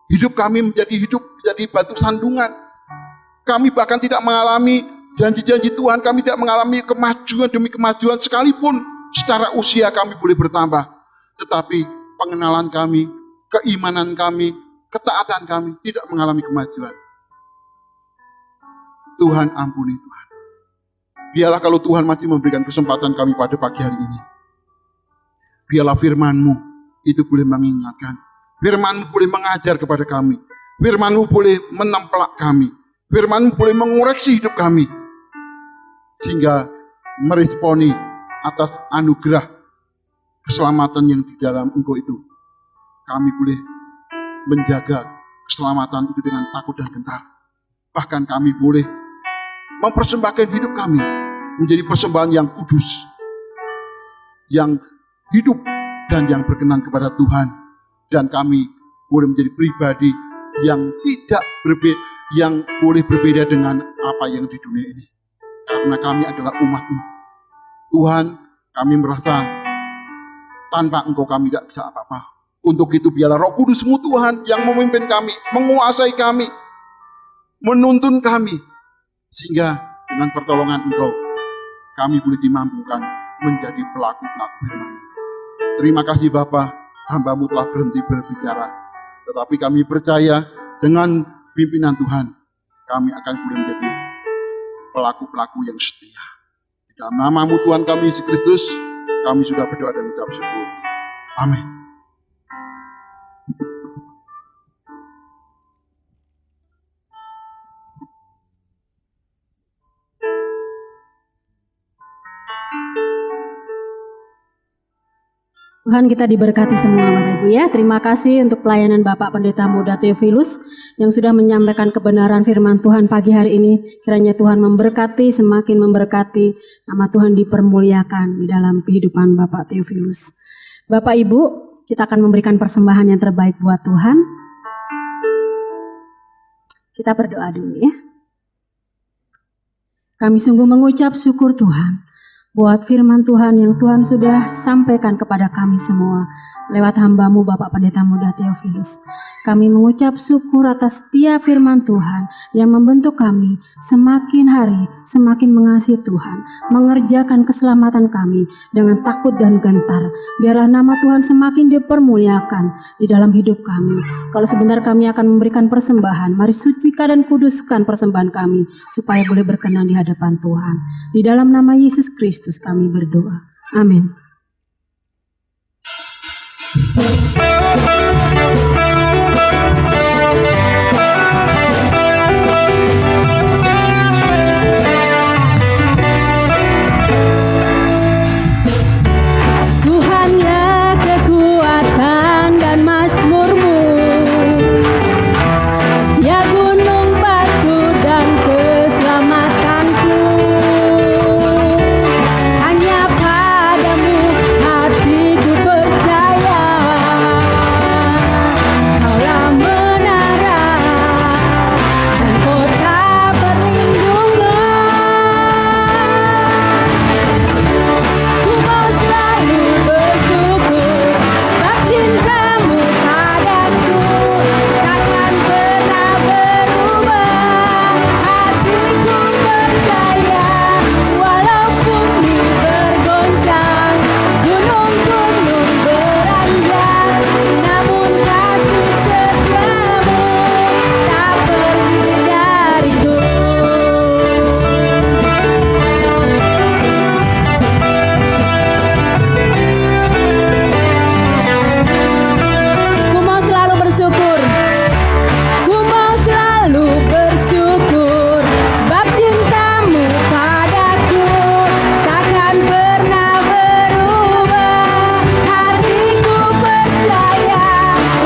Hidup kami menjadi batu sandungan. Kami bahkan tidak mengalami janji-janji Tuhan, kami tidak mengalami kemajuan demi kemajuan, sekalipun secara usia kami boleh bertambah. Tetapi pengenalan kami, keimanan kami, ketaatan kami tidak mengalami kemajuan. Tuhan, ampuni Tuhan. Biarlah kalau Tuhan masih memberikan kesempatan kami pada pagi hari ini, biarlah firman-Mu itu boleh mengingatkan. Firman-Mu boleh mengajar kepada kami. Firman-Mu boleh menempelak kami. Firman-Mu boleh mengoreksi hidup kami. Sehingga meresponi atas anugerah keselamatan yang di dalam Engkau itu. Kami boleh menjaga keselamatan itu dengan takut dan gentar. Bahkan kami boleh mempersembahkan hidup kami menjadi persembahan yang kudus, yang hidup dan yang berkenan kepada Tuhan. Dan kami boleh menjadi pribadi yang tidak berbeda, yang boleh berbeda dengan apa yang di dunia ini. karena kami adalah umat-Mu. Tuhan, kami merasa tanpa Engkau kami tidak bisa apa-apa. Untuk itu biarlah Roh Kudus-Mu Tuhan yang memimpin kami, menguasai kami, menuntun kami, sehingga dengan pertolongan Engkau kami boleh dimampukan menjadi pelaku-pelaku firman. Terima kasih Bapa, hamba-Mu telah berhenti berbicara, tetapi kami percaya dengan pimpinan Tuhan kami akan boleh menjadi pelaku-pelaku yang setia. Di dalam nama-Mu Tuhan kami Yesus Kristus, kami sudah berdoa dan mengucap syukur. Amin. Tuhan, kita diberkati semua Bapak Ibu ya. Terima kasih untuk pelayanan Bapak Pendeta Muda Theophilus yang sudah menyampaikan kebenaran firman Tuhan pagi hari ini. Kiranya Tuhan memberkati, semakin memberkati, nama Tuhan dipermuliakan di dalam kehidupan Bapak Theophilus. Bapak Ibu, kita akan memberikan persembahan yang terbaik buat Tuhan. Kita berdoa dulu ya. Kami sungguh mengucap syukur Tuhan buat firman Tuhan yang Tuhan sudah sampaikan kepada kami semua lewat hamba-Mu Bapak Pendeta Muda Theophilus. Kami mengucap syukur atas setiap firman Tuhan yang membentuk kami semakin hari semakin mengasihi Tuhan, mengerjakan keselamatan kami dengan takut dan gentar. Biarlah nama Tuhan semakin dipermuliakan di dalam hidup kami. Kalau sebentar kami akan memberikan persembahan, mari sucikan dan kuduskan persembahan kami supaya boleh berkenan di hadapan Tuhan. Di dalam nama Yesus Kristus kami berdoa. Amin. Tuhanlah kekuatan dan mazmur-Mu, ya gunung batu dan keselamatanku. Hanya padamu hatiku percaya, Kaulah menara dan kota perlindungan. Ku mau selalu bersyukur sebab cinta-Mu padaku takkan pernah berubah. Hatiku percaya walau bumi bergoncang, gunung-gunung beranjak, namun kasih setia-Mu tak pergi dariku. Ku mau selalu bersyukur, ku mau selalu bersyukur sebab cinta-Mu padaku takkan pernah berubah. Hatiku percaya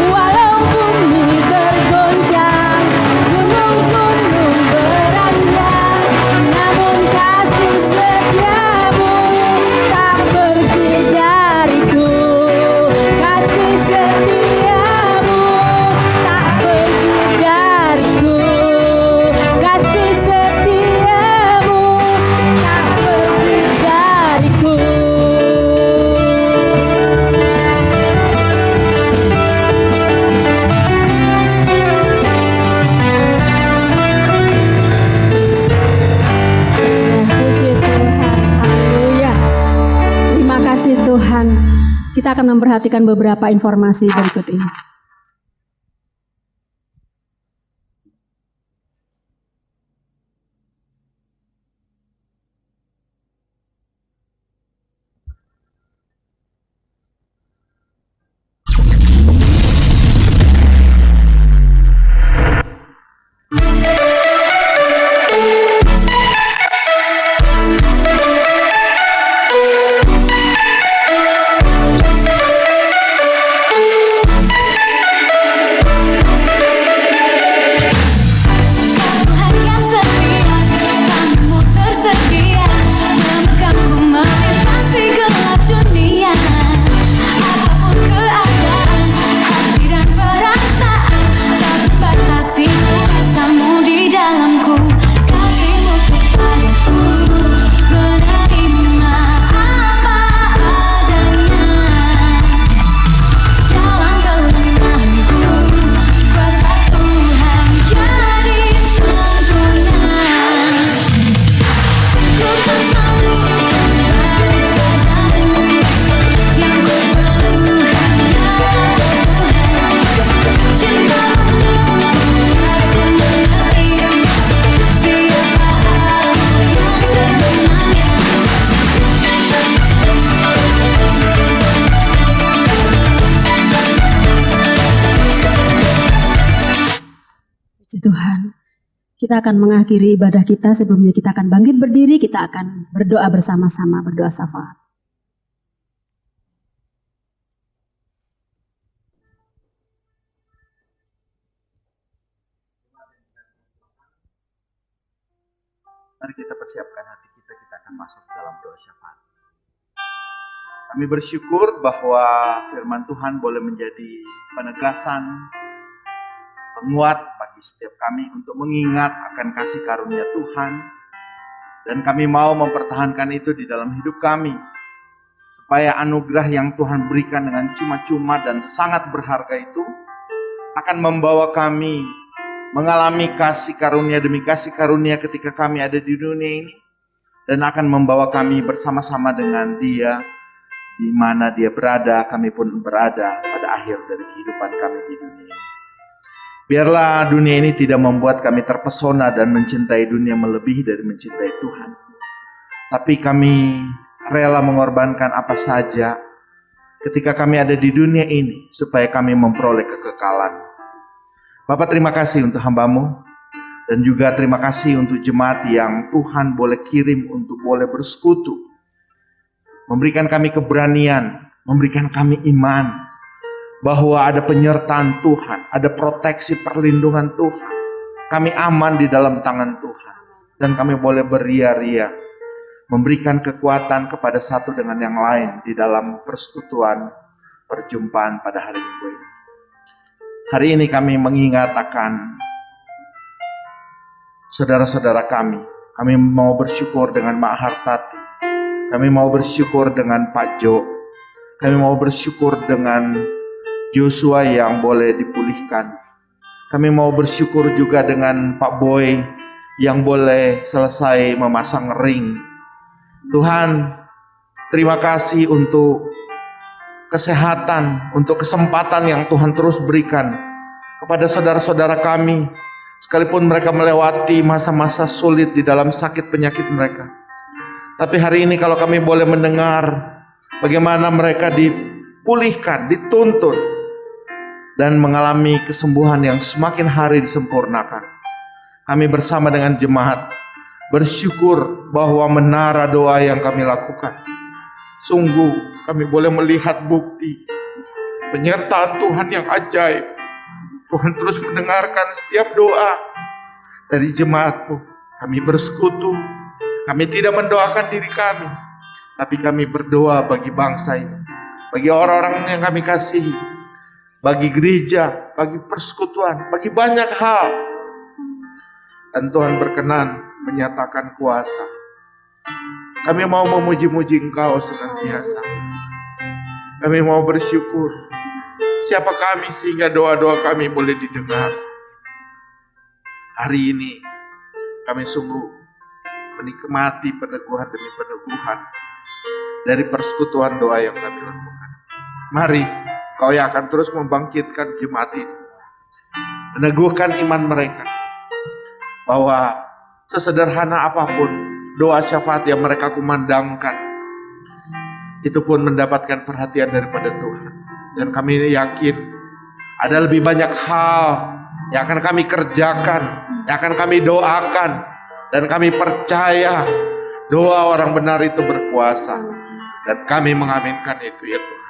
walau bumi bergoncang, gunung-gunung beranjak, namun kasih setia-Mu tak pergi dariku. Kasih setia-Mu tak pergi dariku. Kasih setia-Mu tak pergi dariku. Puji Tuhan, haleluya. Terima kasih Tuhan. Kita akan memperhatikan beberapa informasi berikut ini. kita akan mengakhiri ibadah kita. Sebelumnya kita akan bangkit berdiri, kita akan berdoa bersama-sama, berdoa syafaat. Mari kita persiapkan hati kita akan masuk dalam doa syafaat. Kami bersyukur bahwa firman Tuhan boleh menjadi penegasan, penguat bagi setiap kami untuk mengingat akan kasih karunia Tuhan. Dan kami mau mempertahankan itu di dalam hidup kami. Supaya anugerah yang Tuhan berikan dengan cuma-cuma dan sangat berharga itu akan membawa kami mengalami kasih karunia demi kasih karunia ketika kami ada di dunia ini. Dan akan membawa kami bersama-sama dengan Dia. Di mana Dia berada, kami pun berada pada akhir dari kehidupan kami di dunia ini. Biarlah dunia ini tidak membuat kami terpesona dan mencintai dunia melebihi dari mencintai Tuhan. Tapi kami rela mengorbankan apa saja ketika kami ada di dunia ini supaya kami memperoleh kekekalan. Bapak, terima kasih untuk hamba-Mu dan juga terima kasih untuk jemaat yang Tuhan boleh kirim untuk boleh bersekutu. Memberikan kami keberanian, memberikan kami iman bahwa ada penyertaan Tuhan, ada proteksi perlindungan Tuhan. Kami aman di dalam tangan Tuhan dan kami boleh beria-ria memberikan kekuatan kepada satu dengan yang lain di dalam persekutuan perjumpaan pada hari Minggu ini. Hari ini kami mengingat akan saudara-saudara kami. Kami mau bersyukur dengan Mak Hartati. Kami mau bersyukur dengan Pak Jo. Kami mau bersyukur dengan Joshua yang boleh dipulihkan. Kami mau bersyukur juga dengan Pak Boy yang boleh selesai memasang ring. Tuhan, terima kasih untuk kesehatan, untuk kesempatan yang Tuhan terus berikan kepada saudara-saudara kami. Sekalipun mereka melewati masa-masa sulit di dalam sakit penyakit mereka. Tapi hari ini kalau kami boleh mendengar bagaimana mereka dipulihkan, dituntun, dan mengalami kesembuhan yang semakin hari disempurnakan. Kami bersama dengan jemaat bersyukur bahwa menara doa yang kami lakukan, sungguh kami boleh melihat bukti penyertaan Tuhan yang ajaib. Tuhan terus mendengarkan setiap doa dari jemaat-Mu. Kami bersekutu. Kami tidak mendoakan diri kami, tapi kami berdoa bagi bangsa ini, bagi orang-orang yang kami kasihi, bagi gereja, bagi persekutuan, bagi banyak hal. Dan Tuhan berkenan menyatakan kuasa. Kami mau memuji-muji Engkau senantiasa. Kami mau bersyukur. Siapa kami sehingga doa-doa kami boleh didengar. Hari ini kami sungguh menikmati peneguhan demi peneguhan dari persekutuan doa yang kami lakukan. Mari Kau yang akan terus membangkitkan jemaat ini, meneguhkan iman mereka bahwa sesederhana apapun doa syafaat yang mereka kumandangkan itu pun mendapatkan perhatian daripada Tuhan. Dan kami yakin ada lebih banyak hal yang akan kami kerjakan, yang akan kami doakan. Dan kami percaya doa orang benar itu berkuasa. Dan kami mengaminkan itu ya Tuhan.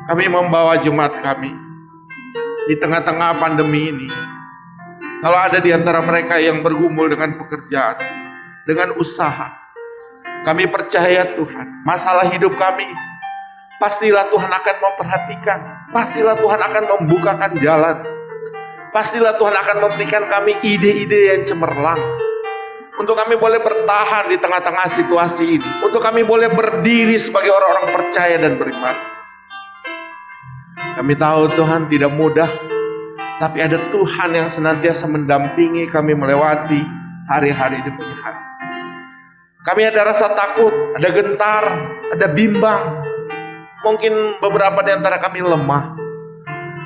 Kami membawa jemaat kami di tengah-tengah pandemi ini. Kalau ada di antara mereka yang bergumul dengan pekerjaan, dengan usaha, kami percaya Tuhan, masalah hidup kami, pastilah Tuhan akan memperhatikan. Pastilah Tuhan akan membukakan jalan. Pastilah Tuhan akan memberikan kami ide-ide yang cemerlang. Untuk kami boleh bertahan di tengah-tengah situasi ini. Untuk kami boleh berdiri sebagai orang-orang percaya dan beriman. Kami tahu Tuhan tidak mudah. Tapi ada Tuhan yang senantiasa mendampingi kami melewati hari-hari demi hari. Kami ada rasa takut, ada gentar, ada bimbang. Mungkin beberapa di antara kami lemah.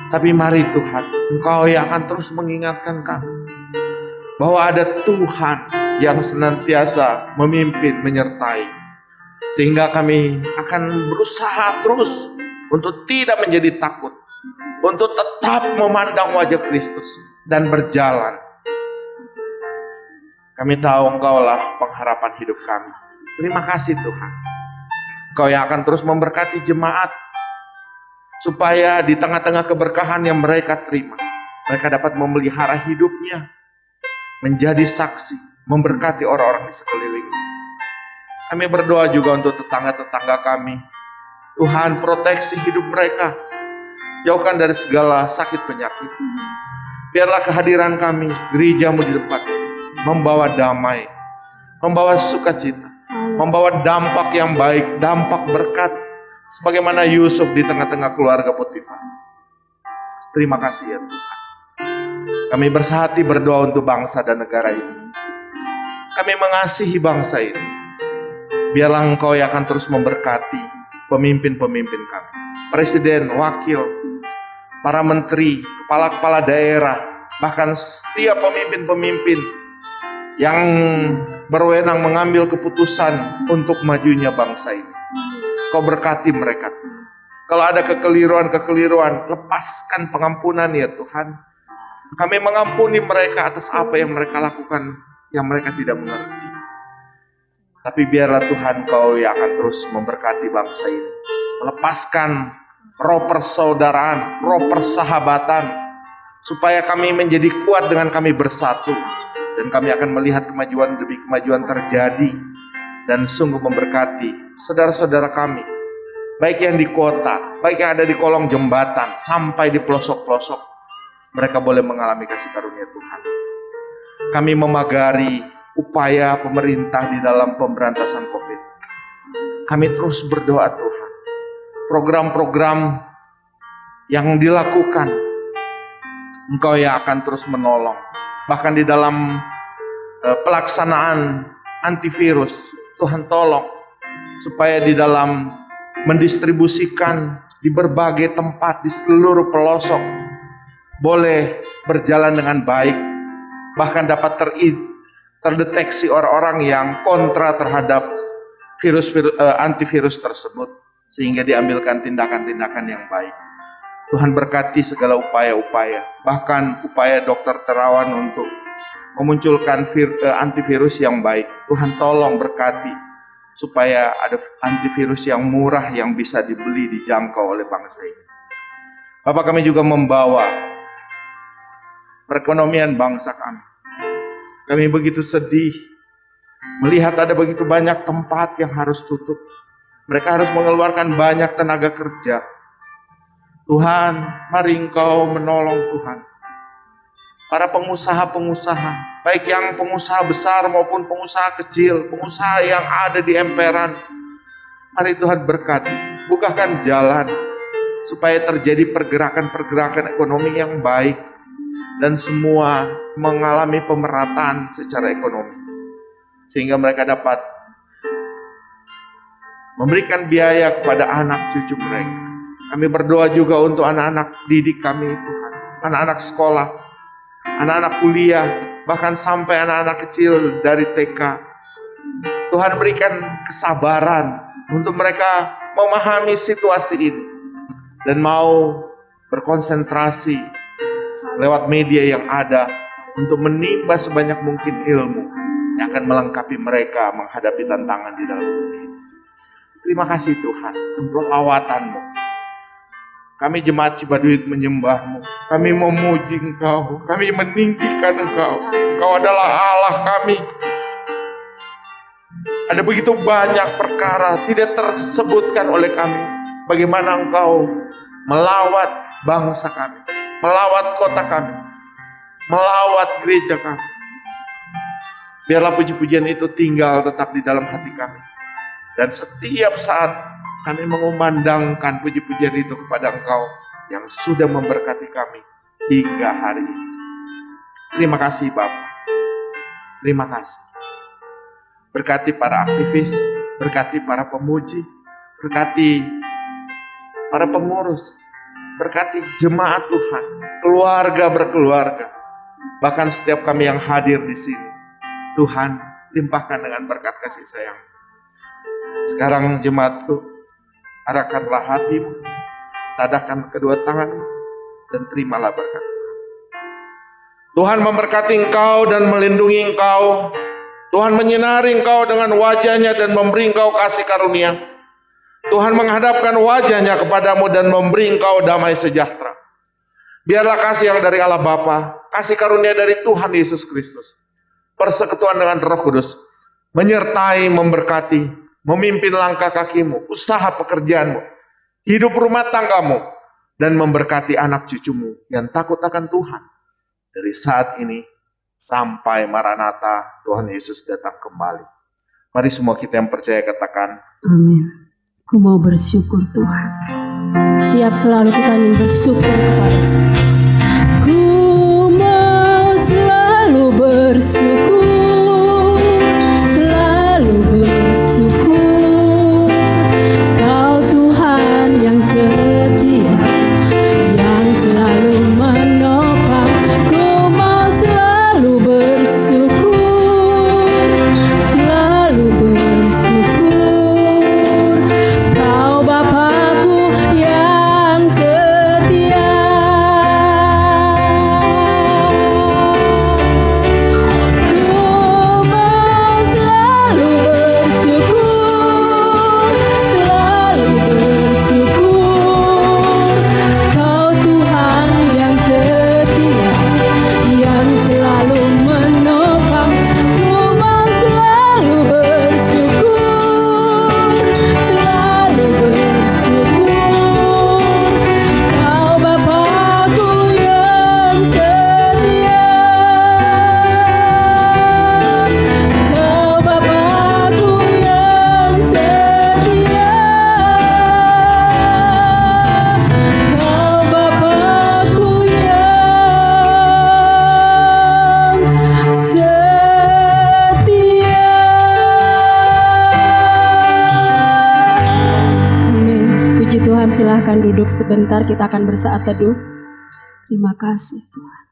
Tapi mari Tuhan, Engkau yang akan terus mengingatkan kami bahwa ada Tuhan yang senantiasa memimpin, menyertai. Sehingga kami akan berusaha terus untuk tidak menjadi takut, untuk tetap memandang wajah Kristus dan berjalan Kami tahu Engkau lah pengharapan hidup kami. Terima kasih Tuhan. Engkau yang akan terus memberkati jemaat, supaya di tengah-tengah keberkahan yang mereka terima, mereka dapat memelihara hidupnya, menjadi saksi, memberkati orang-orang di sekelilingnya. Kami berdoa juga untuk tetangga-tetangga kami. Tuhan, proteksi hidup mereka, jauhkan dari segala sakit penyakit. Biarlah kehadiran kami, gerejamu di tempat ini, membawa damai, membawa sukacita, membawa dampak yang baik, dampak berkat, sebagaimana Yusuf di tengah-tengah keluarga Potifar. Terima kasih ya Tuhan. Kami bersehati berdoa untuk bangsa dan negara ini. Kami mengasihi bangsa ini. Biarlah Engkau yang akan terus memberkati pemimpin-pemimpin kami, presiden, wakil, para menteri, kepala-kepala daerah, bahkan setiap pemimpin-pemimpin yang berwenang mengambil keputusan untuk majunya bangsa ini. Kau berkati mereka. Kalau ada kekeliruan-kekeliruan, lepaskan pengampunan ya Tuhan. Kami mengampuni mereka atas apa yang mereka lakukan, yang mereka tidak mengerti. Tapi biarlah Tuhan Kau yang akan terus memberkati bangsa ini. Melepaskan roh persaudaraan, roh persahabatan, supaya kami menjadi kuat dengan kami bersatu. Dan kami akan melihat kemajuan demi kemajuan terjadi, dan sungguh memberkati saudara-saudara kami, baik yang di kota, baik yang ada di kolong jembatan, sampai di pelosok-pelosok. Mereka boleh mengalami kasih karunia Tuhan. Kami memagari upaya pemerintah di dalam pemberantasan COVID. Kami terus berdoa Tuhan, program-program yang dilakukan, Engkau yang akan terus menolong. Bahkan di dalam pelaksanaan antivirus, Tuhan tolong supaya di dalam mendistribusikan di berbagai tempat di seluruh pelosok boleh berjalan dengan baik, bahkan dapat terdeteksi orang-orang yang kontra terhadap antivirus tersebut, sehingga diambilkan tindakan-tindakan yang baik. Tuhan berkati segala upaya-upaya, bahkan upaya dokter terawan untuk memunculkan antivirus yang baik. Tuhan tolong berkati supaya ada antivirus yang murah yang bisa dibeli, dijangkau oleh bangsa ini. Bapak, kami juga membawa perekonomian bangsa kami. Kami begitu sedih melihat ada begitu banyak tempat yang harus tutup. Mereka harus mengeluarkan banyak tenaga kerja. Tuhan, mari Engkau menolong Tuhan. Para pengusaha-pengusaha, baik yang pengusaha besar maupun pengusaha kecil, pengusaha yang ada di emperan, mari Tuhan berkati, bukakan jalan supaya terjadi pergerakan-pergerakan ekonomi yang baik dan semua mengalami pemerataan secara ekonomi, sehingga mereka dapat memberikan biaya kepada anak cucu mereka. Kami berdoa juga untuk anak-anak didik kami Tuhan, anak-anak sekolah, anak-anak kuliah, bahkan sampai anak-anak kecil dari TK. Tuhan berikan kesabaran untuk mereka memahami situasi ini dan mau berkonsentrasi lewat media yang ada untuk menimba sebanyak mungkin ilmu yang akan melengkapi mereka menghadapi tantangan di dalam dunia. Terima kasih Tuhan untuk lawatan-Mu. Kami jemaat Cibaduit menyembah-Mu, kami memuji Engkau, kami meninggikan Engkau. Engkau adalah Allah kami. Ada begitu banyak perkara tidak tersebutkan oleh kami, bagaimana Engkau melawat bangsa kami, melawat kota kami, melawat gereja kami. Biarlah puji-pujian itu tinggal tetap di dalam hati kami. Dan setiap saat kami mengumandangkan puji-pujian itu kepada Engkau yang sudah memberkati kami hingga hari ini. Terima kasih Bapak. Terima kasih. Berkati para aktivis, berkati para pemuji, berkati para pengurus, berkati jemaat Tuhan, keluarga berkeluarga, bahkan setiap kami yang hadir di sini. Tuhan, limpahkan dengan berkat kasih sayang. Sekarang jemaatku, arahkanlah hatimu, tadahkan kedua tanganmu, dan terimalah berkat Tuhan. Tuhan memberkati engkau dan melindungi engkau. Tuhan menyinari engkau dengan wajahnya dan memberi engkau kasih karunia. Tuhan menghadapkan wajahnya kepadamu dan memberi engkau damai sejahtera. Biarlah kasih yang dari Allah Bapa, kasih karunia dari Tuhan Yesus Kristus, persekutuan dengan Roh Kudus, menyertai, memberkati, memimpin langkah kakimu, usaha pekerjaanmu, hidup rumah tanggamu, dan memberkati anak cucumu yang takut akan Tuhan. Dari saat ini sampai Maranatha, Tuhan Yesus datang kembali. Mari semua kita yang percaya katakan, Amin. Ku mau bersyukur Tuhan. Setiap selalu kita ingin bersyukur kepada Ku mau selalu bersyukur, selalu bersyukur. Kau Tuhan yang setia, yang selalu menopang. Ku mau selalu bersyukur, selalu bersyukur. Kau Bapakku yang setia. Ku mau selalu bersyukur, selalu bersyukur. Kau Tuhan yang setia, yang selalu menopang. Ku mau selalu bersyukur, selalu bersyukur. Kau Bapakku yang setia, Kau Bapakku yang setia, Kau Bapakku yang setia. Amin. Puji Tuhan, silahkan duduk sebentar, kita akan bersaat teduh. Terima kasih Tuhan.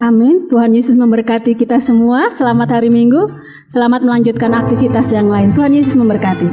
Amin. Tuhan Yesus memberkati kita semua. Selamat hari Minggu. Selamat melanjutkan aktivitas yang lain. Tuhan Yesus memberkati.